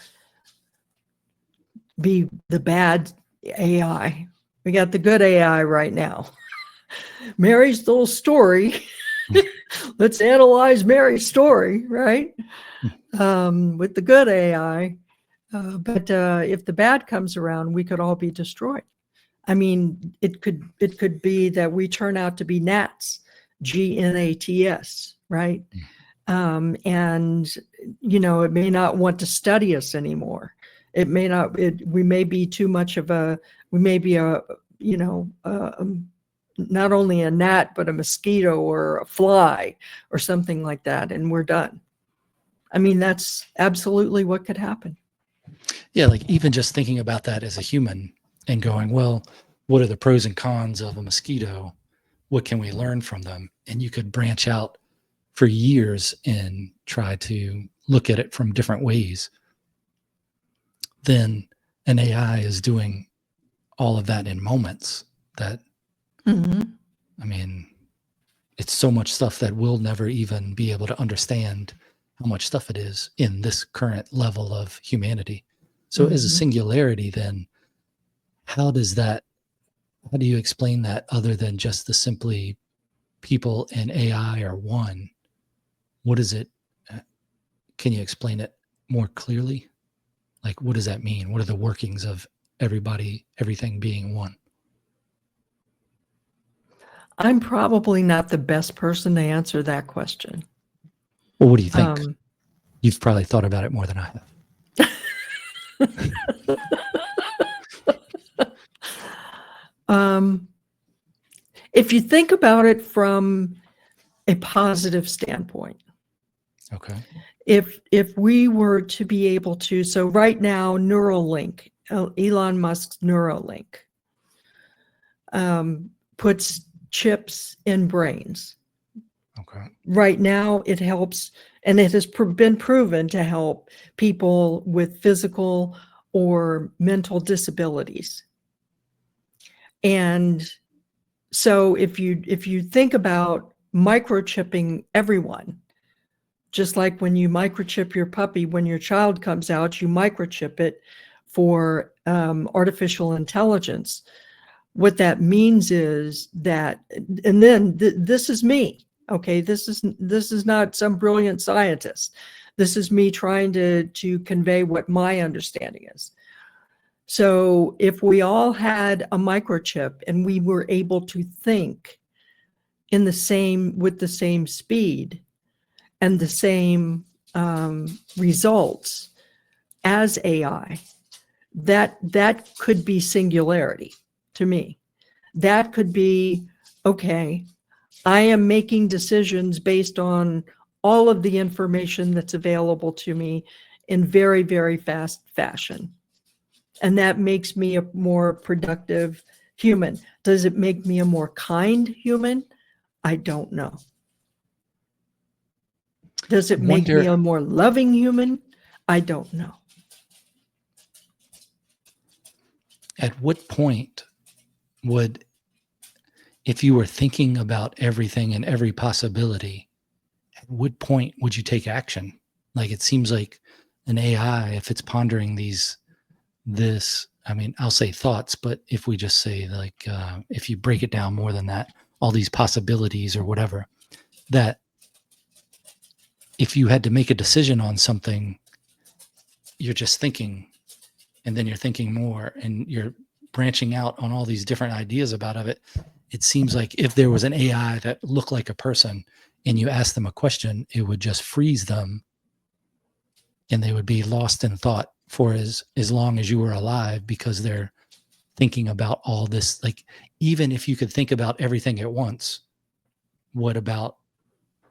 be the bad AI, we got the good AI right now. Mary's little story. Let's analyze Mary's story, right? With the good AI. But if the bad comes around, we could all be destroyed. I mean, it could be that we turn out to be gnats, GNATS, right? And it may not want to study us anymore. It may not. We may be too much of a. We may be not only a gnat but a mosquito or a fly or something like that, and we're done. I mean, that's absolutely what could happen. Yeah, like even just thinking about that as a human and going, well, what are the pros and cons of a mosquito? What can we learn from them? And you could branch out for years and try to look at it from different ways. Then an AI is doing all of that in moments. That, I mean, it's so much stuff that we'll never even be able to understand how much stuff it is in this current level of humanity. So as a singularity, then how do you explain that other than just the simply people and AI are one? What is it? Can you explain it more clearly? Like, what does that mean? What are the workings of everything being one? I'm probably not the best person to answer that question. Well, what do you think? You've probably thought about it more than I have. If you think about it from a positive standpoint, okay. If we were to be able to, so right now, Neuralink, Elon Musk's Neuralink, puts chips in brains. Okay. Right now, it helps, and it has been proven to help people with physical or mental disabilities. And So if you think about microchipping everyone, just like when you microchip your puppy, when your child comes out, you microchip it for artificial intelligence. What that means is that, and then this is me, okay? This is not some brilliant scientist. This is me trying to convey what my understanding is. So if we all had a microchip and we were able to think with the same speed and the same results as AI, that could be singularity to me. That could be, okay, I am making decisions based on all of the information that's available to me in very, very fast fashion. And that makes me a more productive human. Does it make me a more kind human? I don't know. Does it make me a more loving human? I don't know. At what point would, if you were thinking about everything and every possibility, at what point would you take action? Like, it seems like an AI, if it's pondering I'll say thoughts, but if we just say like, if you break it down more than that, all these possibilities or whatever, that if you had to make a decision on something, you're just thinking, and then you're thinking more, and you're branching out on all these different ideas about it. It seems like if there was an AI that looked like a person and you ask them a question, it would just freeze them and they would be lost in thought for as long as you were alive, because they're thinking about all this. Like, even if you could think about everything at once, what about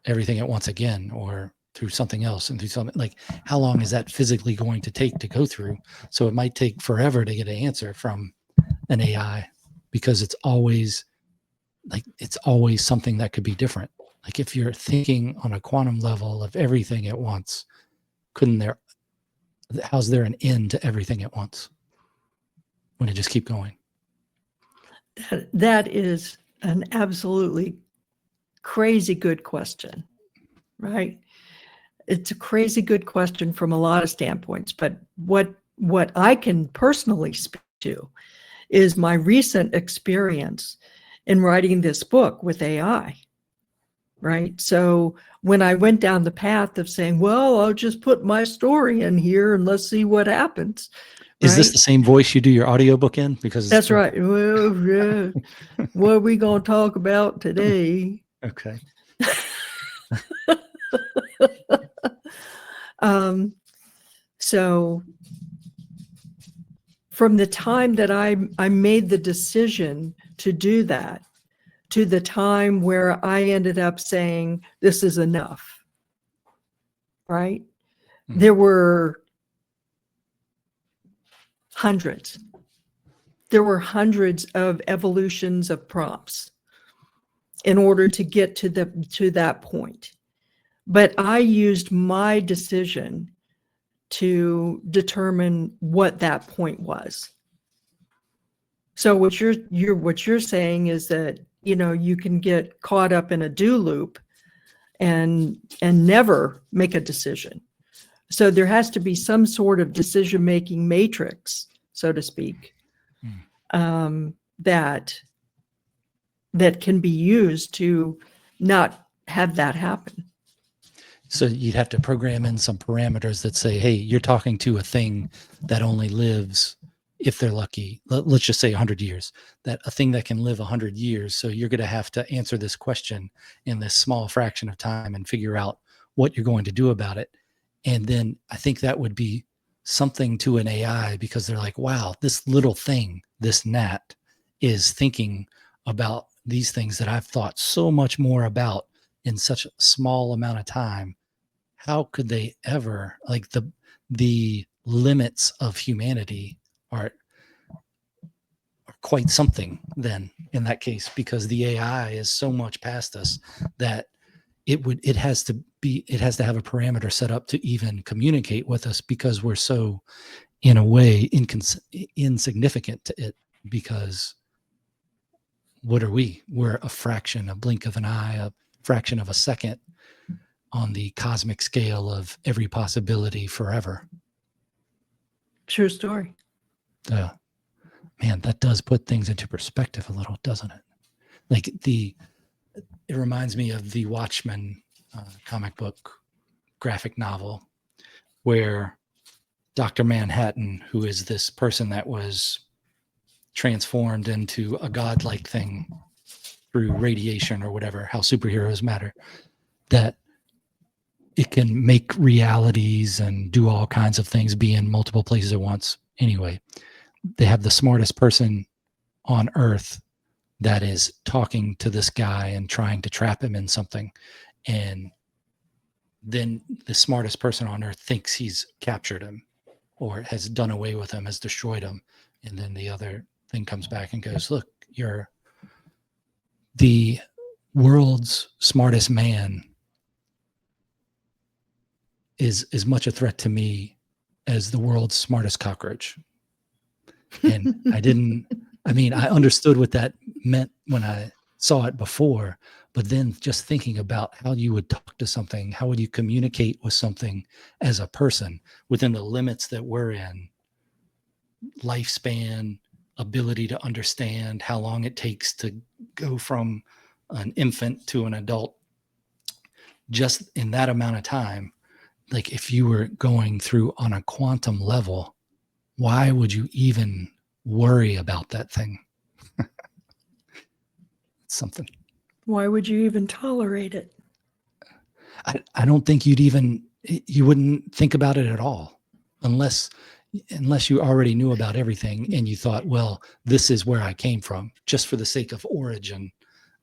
everything at once again, or through something else and through something? Like, how long is that physically going to take to go through? So it might take forever to get an answer from an AI, because it's always something that could be different. Like, if you're thinking on a quantum level of everything at once, how's there an end to everything at once? Wouldn't it just keep going? That is an absolutely crazy good question, right? It's a crazy good question from a lot of standpoints, but what I can personally speak to is my recent experience in writing this book with AI, right? So when I went down the path of saying, well, I'll just put my story in here and let's see what happens. Is this the same voice you do your audiobook in? Because that's right. Well, yeah. What are we going to talk about today? Okay. So from the time that I made the decision to do that to the time where I ended up saying, this is enough, right? Mm-hmm. There were hundreds. There were hundreds of evolutions of prompts in order to get to that point. But I used my decision to determine what that point was. So what you're saying is that, you can get caught up in a do loop and never make a decision. So there has to be some sort of decision-making matrix, so to speak, that can be used to not have that happen. So you'd have to program in some parameters that say, hey, you're talking to a thing that only lives, if they're lucky, let's just say 100 years, that a thing that can live 100 years. So you're going to have to answer this question in this small fraction of time and figure out what you're going to do about it. And then I think that would be something to an AI, because they're like, wow, this little thing, this gnat, is thinking about these things that I've thought so much more about in such a small amount of time. How could they ever, like, the limits of humanity are quite something then in that case, because the AI is so much past us that it has to have a parameter set up to even communicate with us, because we're so, in a way, insignificant to it, because what are we? We're a fraction, a blink of an eye, a fraction of a second on the cosmic scale of every possibility forever. True story. Man, that does put things into perspective a little, doesn't it? Like it reminds me of the Watchmen comic book graphic novel, where Dr. Manhattan, who is this person that was transformed into a godlike thing through radiation or whatever, how superheroes matter, that it can make realities and do all kinds of things, be in multiple places at once. Anyway, they have the smartest person on Earth that is talking to this guy and trying to trap him in something. And then the smartest person on Earth thinks he's captured him or has done away with him, has destroyed him. And then the other thing comes back and goes, look, you're the world's smartest man is as much a threat to me as the world's smartest cockroach. And I understood what that meant when I saw it before, but then just thinking about how you would talk to something, how would you communicate with something as a person within the limits that we're in, lifespan, ability to understand how long it takes to go from an infant to an adult, just in that amount of time. Like if you were going through on a quantum level, why would you even worry about that thing? Something. Why would you even tolerate it? I don't think you wouldn't think about it at all unless you already knew about everything and you thought, well, this is where I came from. Just for the sake of origin,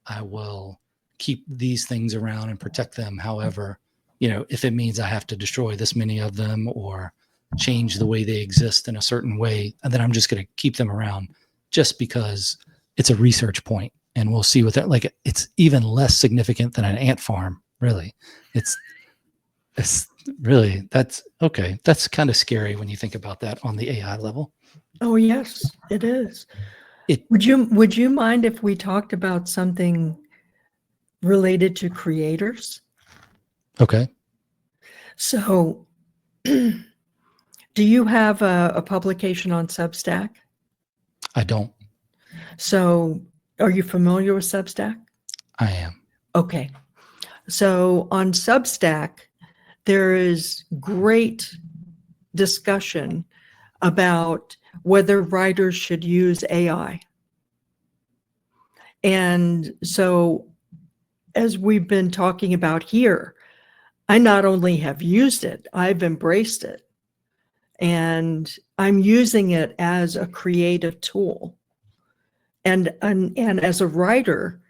I will keep these things around and protect them. However, if it means I have to destroy this many of them or change the way they exist in a certain way, and then I'm just going to keep them around just because it's a research point, and we'll see what that, like, it's even less significant than an ant farm. Really. It's really, that's okay. That's kind of scary when you think about that on the AI level. Oh yes, it is. Would you mind if we talked about something related to creators? Okay. So do you have a publication on Substack? I don't. So are you familiar with Substack? I am. Okay. So on Substack, there is great discussion about whether writers should use AI. And so as we've been talking about here, I not only have used it, I've embraced it. And I'm using it as a creative tool. And as a writer,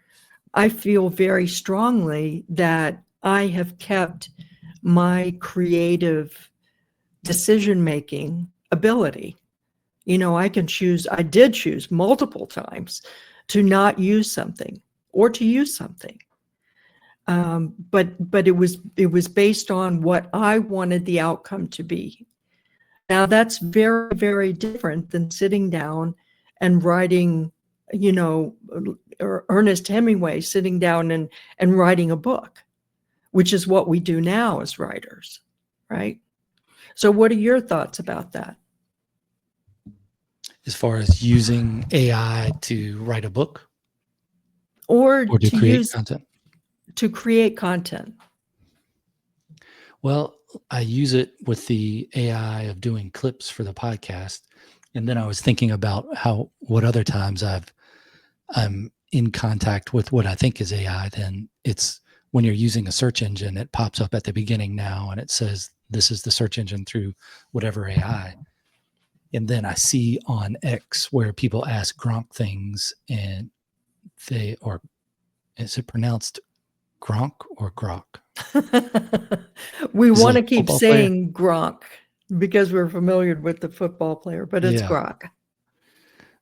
I feel very strongly that I have kept my creative decision-making ability. I did choose multiple times to not use something or to use something. But it was based on what I wanted the outcome to be. Now that's very, very different than sitting down and writing, or Ernest Hemingway sitting down and writing a book, which is what we do now as writers, right? So what are your thoughts about that? As far as using AI to write a book? Or to create content? To create content. Well, I use it with the AI of doing clips for the podcast. And then I was thinking about what other times I'm in contact with what I think is AI. Then it's when you're using a search engine, it pops up at the beginning now and it says, this is the search engine through whatever AI. And then I see on X where people ask Gronk things and is it pronounced Gronk or Grok? We want to keep saying Gronk because we're familiar with the football player, but it's Grok.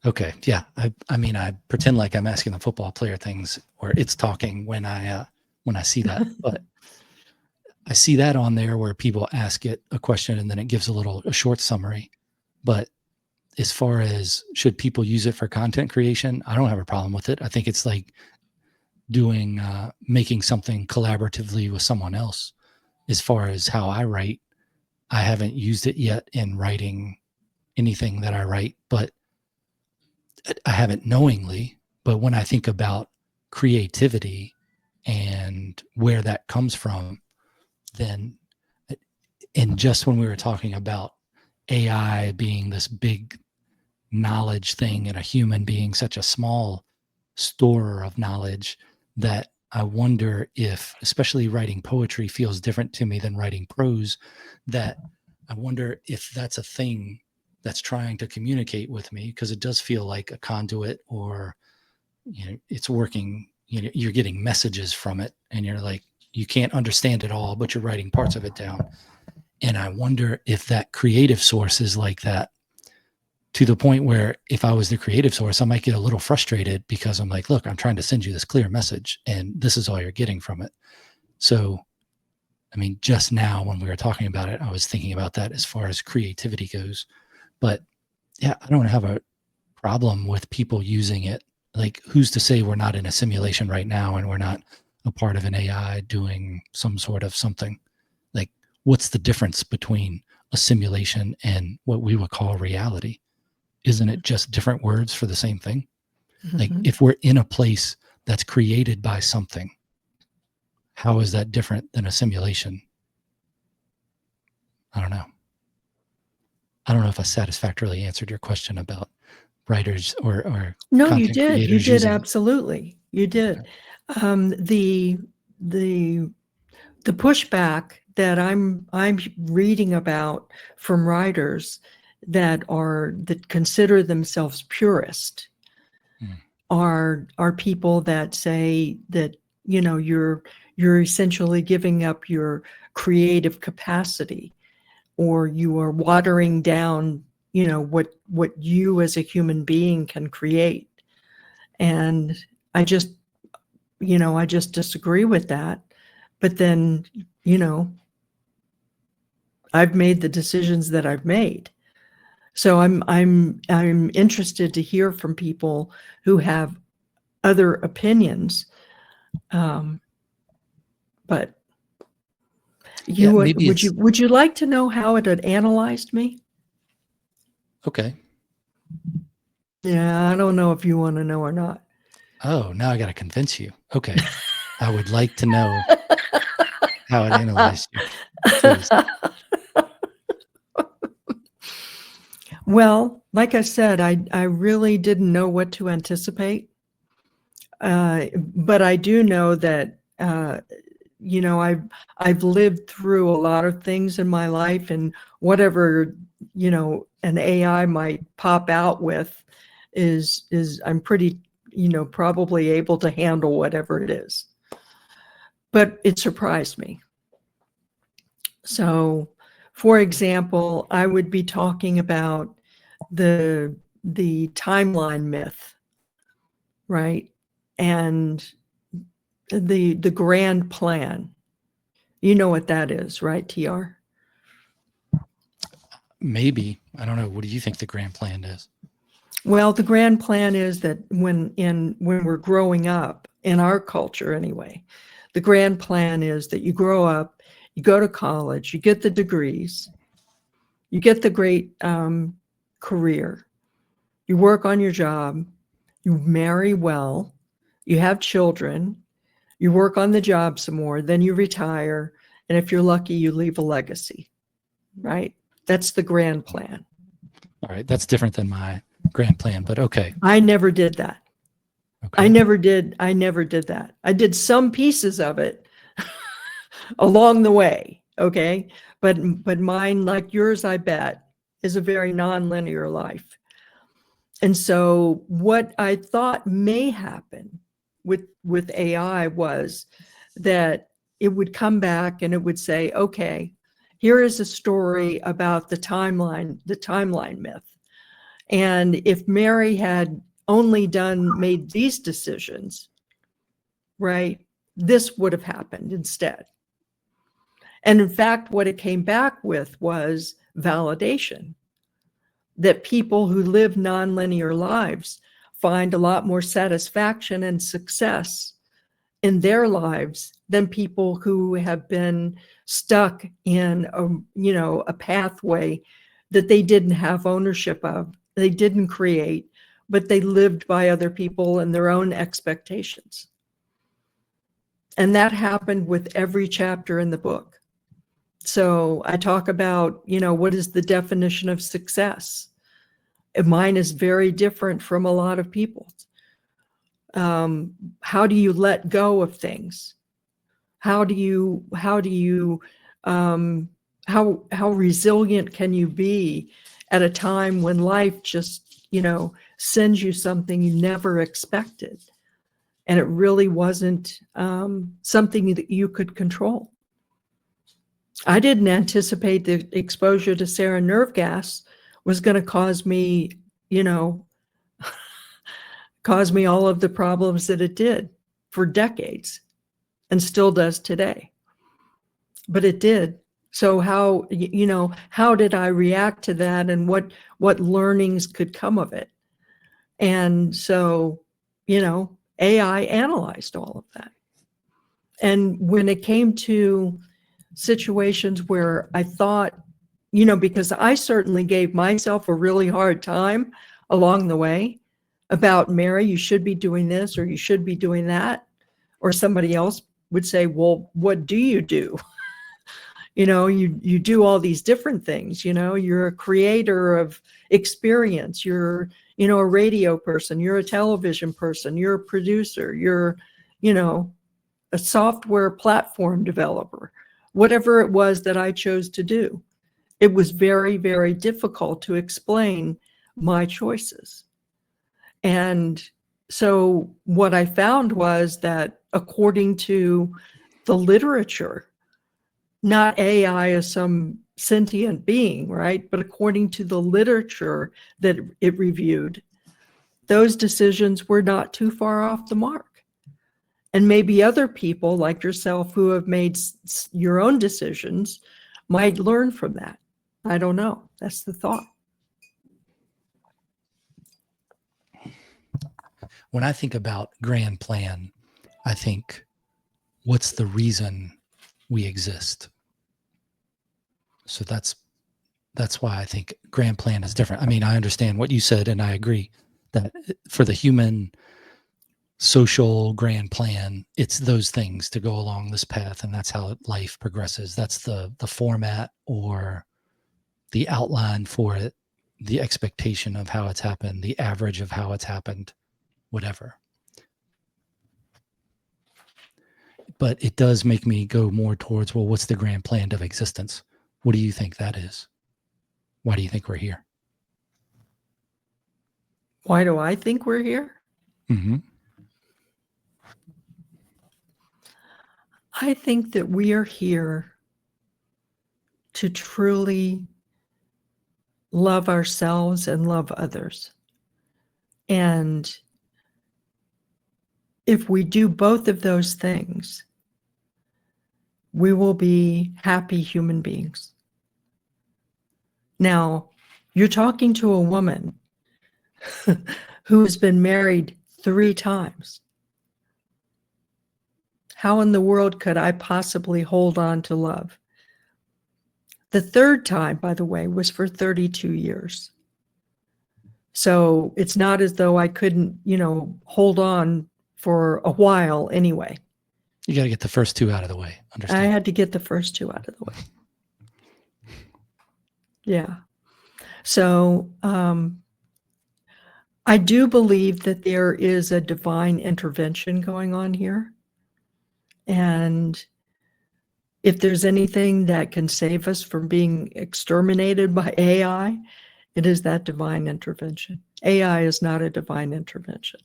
Okay. Yeah. I pretend like I'm asking the football player things or it's talking when I see that, but I see that on there where people ask it a question and then it gives a short summary, but as far as should people use it for content creation, I don't have a problem with it. I think it's like doing, making something collaboratively with someone else. As far as how I write, I haven't used it yet in writing anything that I write, but I haven't knowingly. But when I think about creativity and where that comes from, then, and just when we were talking about AI being this big knowledge thing and a human being such a small storer of knowledge, that I wonder if, especially writing poetry feels different to me than writing prose, that I wonder if that's a thing that's trying to communicate with me, because it does feel like a conduit, or, it's working, you're getting messages from it, and you're like, you can't understand it all, but you're writing parts of it down. And I wonder if that creative source is like that, to the point where if I was the creative source, I might get a little frustrated, because I'm like, look, I'm trying to send you this clear message and this is all you're getting from it. So, I mean, just now when we were talking about it, I was thinking about that as far as creativity goes. But yeah, I don't have a problem with people using it. Like, who's to say we're not in a simulation right now and we're not a part of an AI doing some sort of something? Like, what's the difference between a simulation and what we would call reality? Isn't it just different words for the same thing? Mm-hmm. Like, if we're in a place that's created by something, how is that different than a simulation? I don't know. I don't know if I satisfactorily answered your question about writers or no, you did. You did, absolutely. You did. Okay. The pushback that I'm reading about from writers that consider themselves purist are people that say that, you're essentially giving up your creative capacity, or you are watering down, what you as a human being can create. And I just disagree with that. But then, I've made the decisions that I've made. So I'm interested to hear from people who have other opinions. But would you like to know how it had analyzed me? Okay. Yeah, I don't know if you want to know or not. Oh, now I got to convince you. Okay. I would like to know how it analyzed you. Please. Well, like I said, I really didn't know what to anticipate. But I do know that, I've lived through a lot of things in my life, and whatever, an AI might pop out with is I'm pretty, probably able to handle whatever it is. But it surprised me. So, for example, I would be talking about the timeline myth, right? And the grand plan. You know what that is, right, TR? Maybe. I don't know. What do you think the grand plan is? Well, the grand plan is that when we're growing up, in our culture anyway, the grand plan is that you grow up, you go to college, you get the degrees, you get the great career, you work on your job, you marry well, you have children, you work on the job some more, then you retire, and if you're lucky, you leave a legacy, right? That's the grand plan. All right, that's different than my grand plan, but okay. I never did that. Okay. I never did that. I did some pieces of it along the way, okay? But mine, like yours, I bet, is a very nonlinear life. And so what I thought may happen with AI was that it would come back and it would say, okay, here is a story about the timeline myth. And if Mary had only made these decisions, right, this would have happened instead. And in fact, what it came back with was validation, that people who live nonlinear lives find a lot more satisfaction and success in their lives than people who have been stuck in a pathway that they didn't have ownership of, they didn't create, but they lived by other people and their own expectations. And that happened with every chapter in the book. So I talk about, what is the definition of success? And mine is very different from a lot of people's. How do you let go of things? How resilient can you be at a time when life just, sends you something you never expected? And it really wasn't something that you could control. I didn't anticipate the exposure to sarin nerve gas was going to cause me, cause me all of the problems that it did for decades and still does today. But it did. So how did I react to that, and what learnings could come of it? And so, AI analyzed all of that. And when it came to situations where I thought, because I certainly gave myself a really hard time along the way about, Mary, you should be doing this or you should be doing that. Or somebody else would say, well, what do? You do all these different things. You're a creator of experience. You're, a radio person. You're a television person. You're a producer. You're, a software platform developer. Whatever it was that I chose to do, it was very, very difficult to explain my choices. And so what I found was that according to the literature, not AI as some sentient being, right? But according to the literature that it reviewed, those decisions were not too far off the mark. And maybe other people like yourself who have made your own decisions might learn from that. I don't know. That's the thought. When I think about grand plan, I think, what's the reason we exist? So that's why I think grand plan is different. I mean, I understand what you said, and I agree that for the human social grand plan, it's those things to go along this path, and that's how life progresses. That's the format or the outline for it, the expectation of how it's happened, the average of how it's happened, whatever. But it does make me go more towards, well, what's the grand plan of existence? What do you think that is? Why do you think we're here? Why do I think we're here? Mm-hmm. I think that we are here to truly love ourselves and love others. And if we do both of those things, we will be happy human beings. Now, you're talking to a woman who has been married 3 times. How in the world could I possibly hold on to love? The 3rd time, by the way, was for 32 years. So it's not as though I couldn't, hold on for a while anyway. You got to get the first 2 out of the way. Understand? I had to get the first 2 out of the way. Yeah. So I do believe that there is a divine intervention going on here. And if there's anything that can save us from being exterminated by AI, it is that divine intervention. AI is not a divine intervention.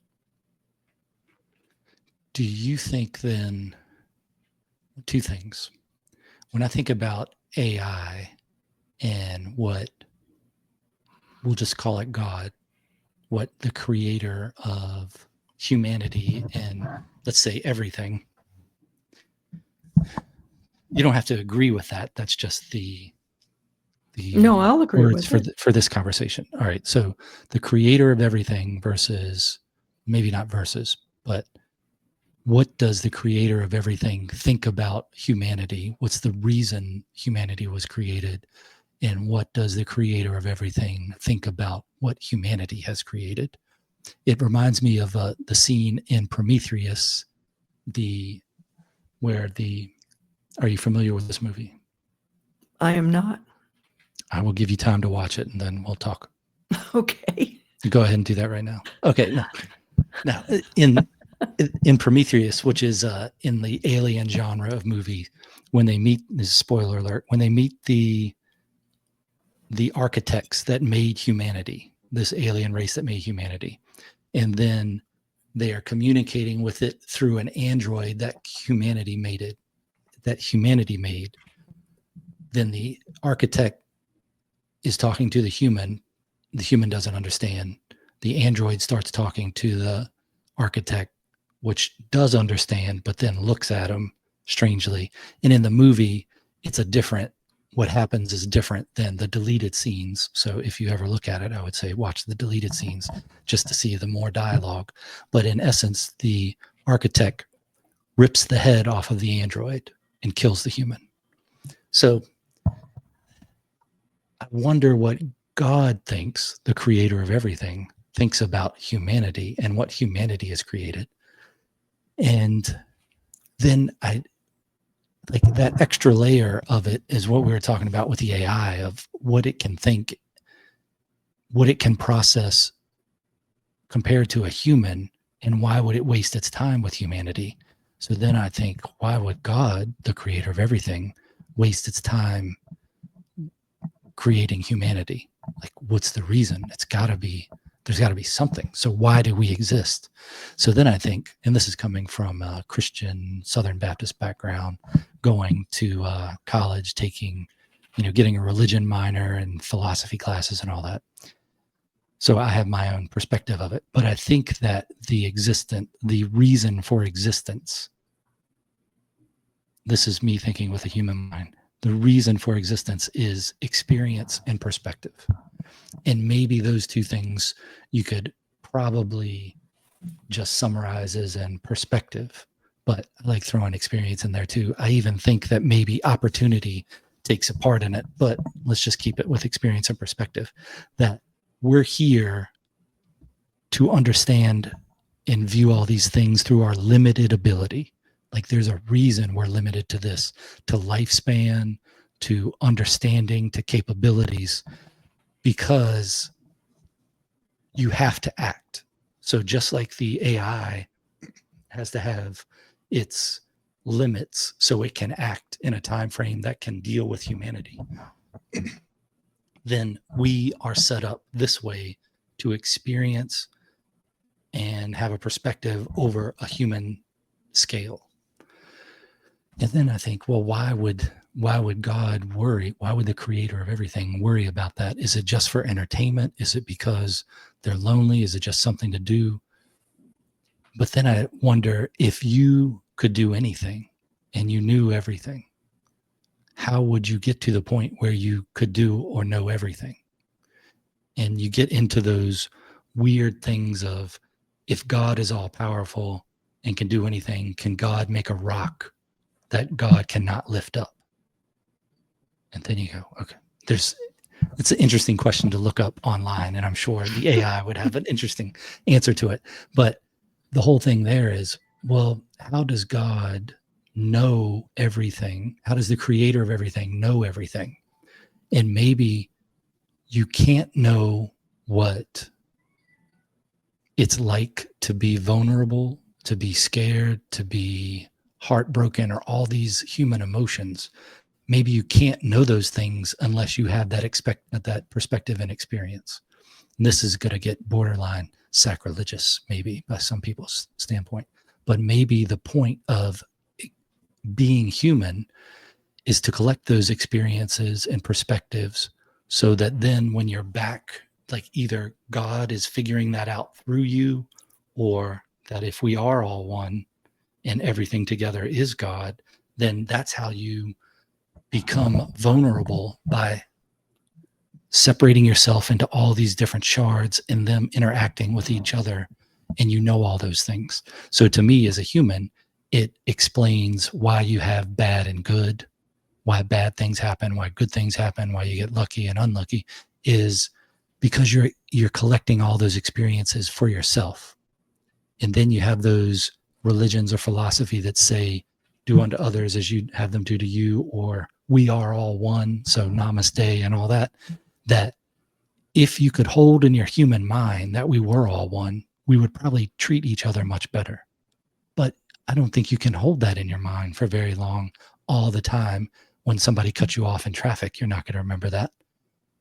Do you think then, 2 things. When I think about AI and what, we'll just call it God, what the creator of humanity and, let's say, everything, you don't have to agree with that. That's just the No, I'll agree words with it. for this conversation. All right. So the creator of everything versus, maybe not versus, but what does the creator of everything think about humanity? What's the reason humanity was created? And what does the creator of everything think about what humanity has created? It reminds me of the scene in Prometheus, are you familiar with this movie? I am not. I will give you time to watch it and then we'll talk. Okay. Go ahead and do that right now. Okay. Now in Prometheus, which is in the alien genre of movie, when they meet, this is spoiler alert, when they meet the architects that made humanity, this alien race that made humanity, and then they are communicating with it through an android that humanity made, then the architect is talking to the human doesn't understand. The android starts talking to the architect, which does understand, but then looks at him strangely. And in the movie, what happens is different than the deleted scenes. So if you ever look at it, I would say watch the deleted scenes just to see the more dialogue. But in essence, the architect rips the head off of the android and kills the human. So I wonder what God thinks, the creator of everything, thinks about humanity and what humanity has created. And then like that extra layer of it is what we were talking about with the AI, of what it can think, what it can process compared to a human, and why would it waste its time with humanity? So then I think, why would God, the creator of everything, waste its time creating humanity? Like, what's the reason? There's got to be something. So why do we exist? So then I think, and this is coming from a Christian Southern Baptist background, going to college, getting a religion minor and philosophy classes and all that. So I have my own perspective of it. But I think that the reason for existence, this is me thinking with a human mind, the reason for existence is experience and perspective. And maybe those two things you could probably just summarize as in perspective, but I like throwing experience in there too. I even think that maybe opportunity takes a part in it, but let's just keep it with experience and perspective, that we're here to understand and view all these things through our limited ability. Like there's a reason we're limited to this, to lifespan, to understanding, to capabilities, because you have to act. So just like the AI has to have its limits so it can act in a time frame that can deal with humanity, then we are set up this way to experience and have a perspective over a human scale. And then I think, well, why would God worry? Why would the creator of everything worry about that? Is it just for entertainment? Is it because they're lonely? Is it just something to do? But then I wonder, if you could do anything and you knew everything, how would you get to the point where you could do or know everything? And you get into those weird things of, if God is all powerful and can do anything, can God make a rock that God cannot lift up? And then you go, okay, it's an interesting question to look up online, and I'm sure the AI would have an interesting answer to it. But the whole thing there is, well, how does God know everything? How does the creator of everything know everything? And maybe you can't know what it's like to be vulnerable, to be scared, to be heartbroken, or all these human emotions. Maybe you can't know those things unless you have that perspective and experience. And this is going to get borderline sacrilegious, maybe by some people's standpoint. But maybe the point of being human is to collect those experiences and perspectives, so that then when you're back, like either God is figuring that out through you, or that if we are all one and everything together is God, then that's how you become vulnerable, by separating yourself into all these different shards and them interacting with each other, and you know all those things. So to me, as a human, it explains why you have bad and good, why bad things happen, why good things happen, why you get lucky and unlucky, is because you're collecting all those experiences for yourself. And then you have those religions or philosophy that say, do unto others as you'd have them do to you, or we are all one, so namaste and all that. That if you could hold in your human mind that we were all one, we would probably treat each other much better. But I don't think you can hold that in your mind for very long, all the time. When somebody cuts you off in traffic, you're not going to remember that.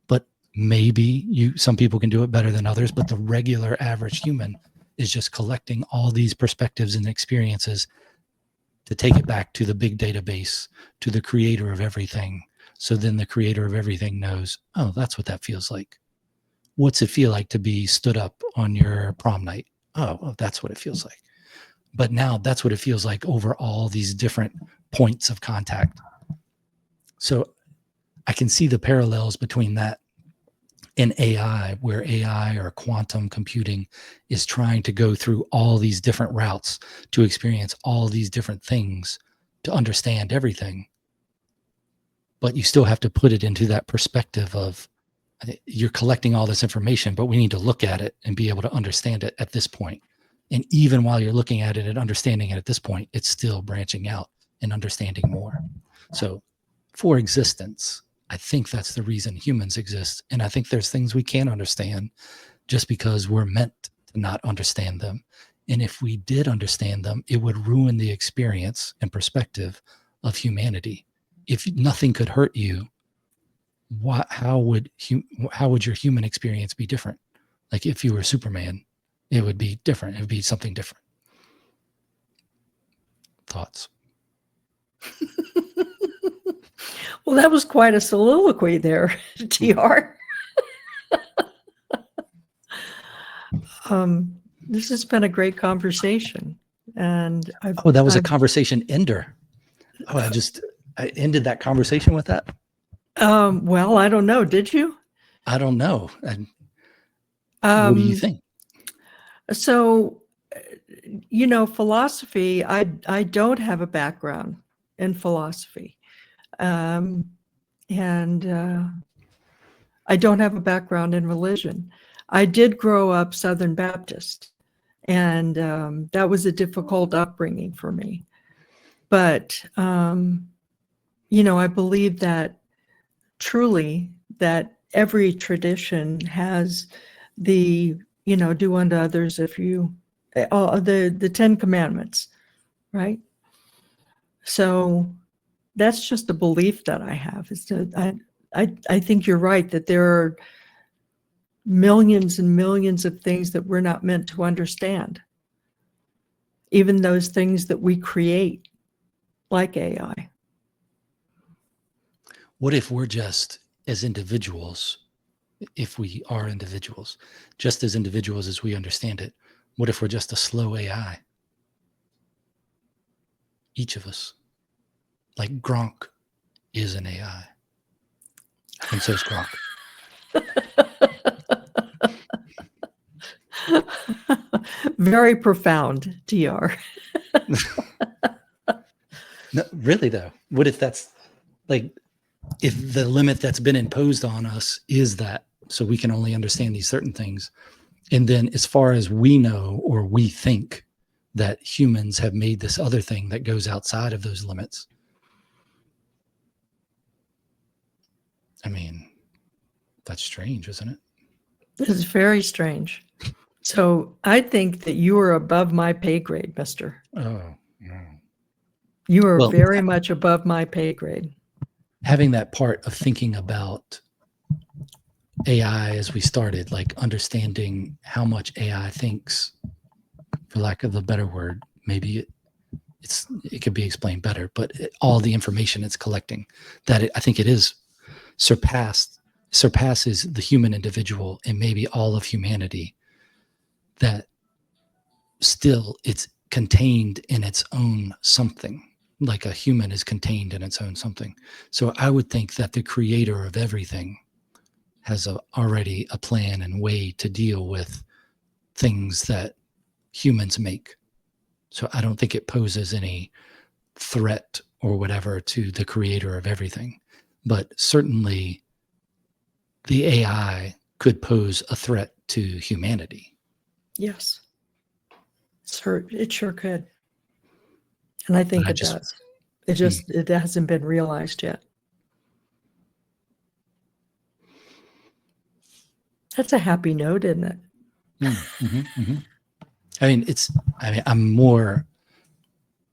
But maybe some people can do it better than others, but the regular average human is just collecting all these perspectives and experiences to take it back to the big database, to the creator of everything. So then the creator of everything knows, oh, that's what that feels like. What's it feel like to be stood up on your prom night? Oh, well, that's what it feels like. But now that's what it feels like over all these different points of contact. So I can see the parallels between that and AI, where AI or quantum computing is trying to go through all these different routes to experience all these different things to understand everything. But you still have to put it into that perspective of, you're collecting all this information, but we need to look at it and be able to understand it at this point. And even while you're looking at it and understanding it at this point, it's still branching out and understanding more. So for existence, I think that's the reason humans exist. And I think there's things we can't understand just because we're meant to not understand them. And if we did understand them, it would ruin the experience and perspective of humanity. If nothing could hurt you, how would your human experience be different? Like if you were Superman, it would be different. It would be something different. Thoughts? Well, that was quite a soliloquy there, TR. This has been a great conversation. And that was a conversation ender. Oh, I ended that conversation with that. Well, I don't know. Did you? I don't know. What do you think? So, philosophy, I don't have a background in philosophy. And I don't have a background in religion. I did grow up Southern Baptist, and that was a difficult upbringing for me. But, I believe that truly that every tradition has the, do unto others if you, the 10 Commandments, right? So that's just a belief that I have. I think you're right that there are millions and millions of things that we're not meant to understand. Even those things that we create, like AI. What if we're just, as individuals, if we are individuals, just as individuals as we understand it, what if we're just a slow AI? Each of us. Like Gronk is an AI. And so is Gronk. Very profound, TR. No, really though. What if that's like, if the limit that's been imposed on us is that, so we can only understand these certain things. And then as far as we know, or we think that humans have made this other thing that goes outside of those limits. I mean, that's strange, isn't it? It's very strange. So I think that you are above my pay grade, mister. Oh, no. You are very much above my pay grade. Having that part of thinking about AI as we started, like understanding how much AI thinks, for lack of a better word, maybe it could be explained better, but all the information it's collecting, I think it is surpasses the human individual and maybe all of humanity, that still it's contained in its own something, like a human is contained in its own something. So I would think that the creator of everything has already a plan and way to deal with things that humans make. So I don't think it poses any threat or whatever to the creator of everything. But certainly the AI could pose a threat to humanity. Yes. It sure could. And I think it does. It hasn't been realized yet. That's a happy note, isn't it? I mean, I'm more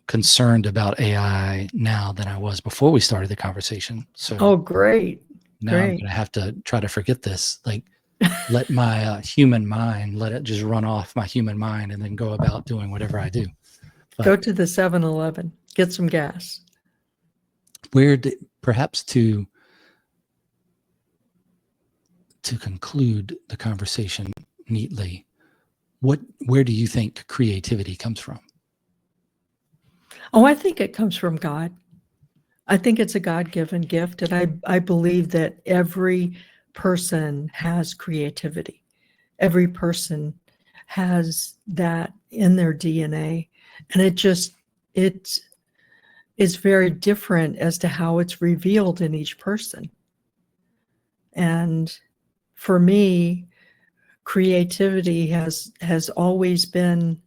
concerned about AI now than I was before we started the conversation. So, oh, great. Now I'm going to have to try to forget this. Like, let my human mind, let it just run off my human mind and then go about doing whatever I do. But go to the 7-Eleven, get some gas. Perhaps to conclude the conversation neatly, where do you think creativity comes from? Oh, I think it comes from God. I think it's a God-given gift, and I believe that every person has creativity. Every person has that in their DNA, and it's very different as to how it's revealed in each person. And for me, creativity has always been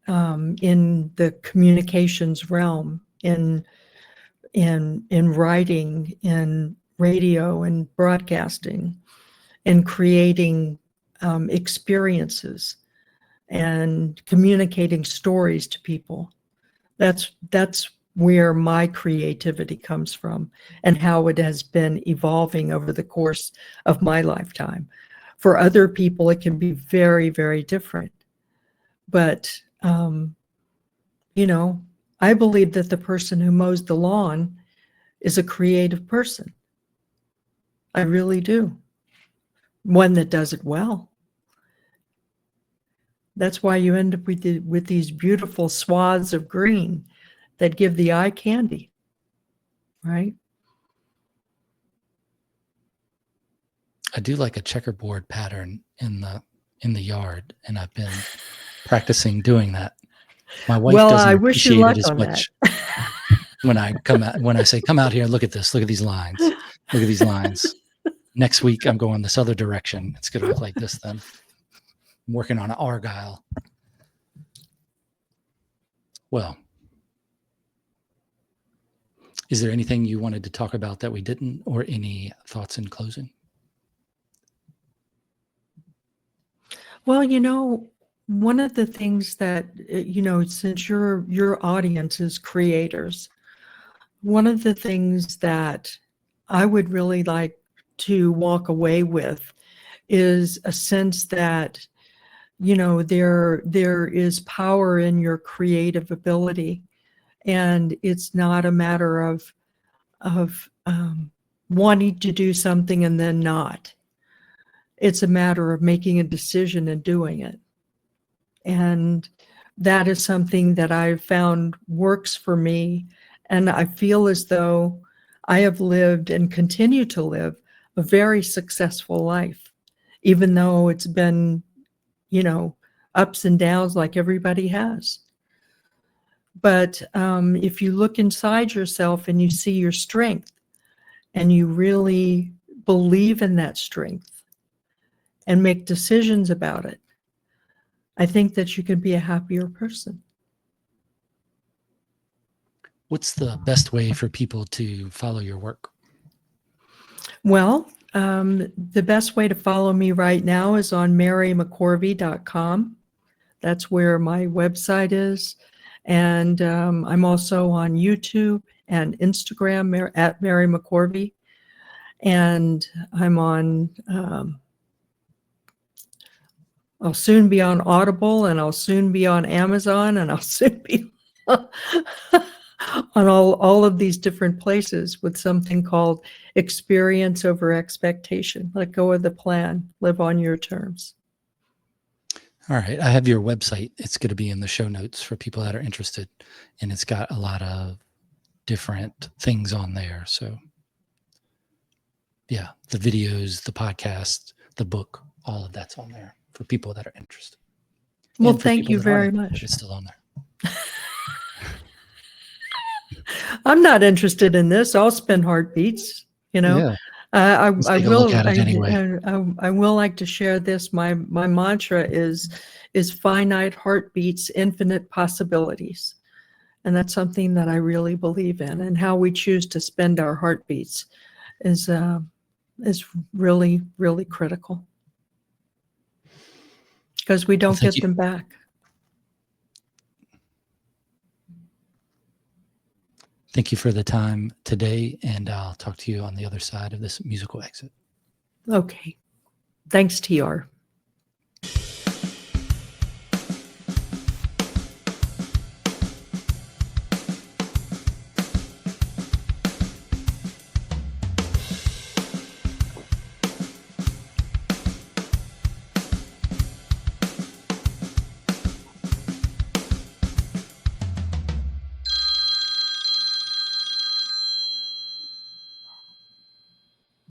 in the communications realm, in writing, in radio and broadcasting, and creating experiences and communicating stories to people. That's where my creativity comes from and how it has been evolving over the course of my lifetime. For other people, it can be very, very different. But, I believe that the person who mows the lawn is a creative person. I really do. One that does it well. That's why you end up with these beautiful swaths of green that give the eye candy, right? I do like a checkerboard pattern in the yard, and I've been practicing doing that. My wife doesn't appreciate it as much when I say, come out here, look at this, look at these lines, look at these lines. Next week, I'm going this other direction. It's going to look like this then. I'm working on an Argyle. Well, is there anything you wanted to talk about that we didn't, or any thoughts in closing? Well, one of the things that, since your audience is creators, one of the things that I would really like to walk away with is a sense that, there is power in your creative ability, and it's not a matter of wanting to do something and then not. It's a matter of making a decision and doing it. And that is something that I've found works for me. And I feel as though I have lived and continue to live a very successful life, even though it's been, ups and downs like everybody has. But if you look inside yourself and you see your strength, and you really believe in that strength and make decisions about it, I think that you can be a happier person. What's the best way for people to follow your work? Well, the best way to follow me right now is on marymccorvey.com. That's where my website is. And I'm also on YouTube and Instagram at Mary McCorvey. And I'm on, I'll soon be on Audible, and I'll soon be on Amazon, and I'll soon be on all of these different places with something called experience over expectation. Let go of the plan, live on your terms. All right. I have your website. It's going to be in the show notes for people that are interested, and it's got a lot of different things on there. So the videos, the podcast, the book, all of that's on there for people that are interested. Well, And for thank people you that aren't very interested, much. it's still on there. I'm not interested in this. I'll spin heartbeats, you know. Yeah. I Let's take a look at it anyway. I will like to share this. My mantra is finite heartbeats, infinite possibilities. And that's something that I really believe in. And how we choose to spend our heartbeats is really, really critical. Because we don't thank get you. them back. Thank you for the time today, and I'll talk to you on the other side of this musical exit. Okay. Thanks, TR.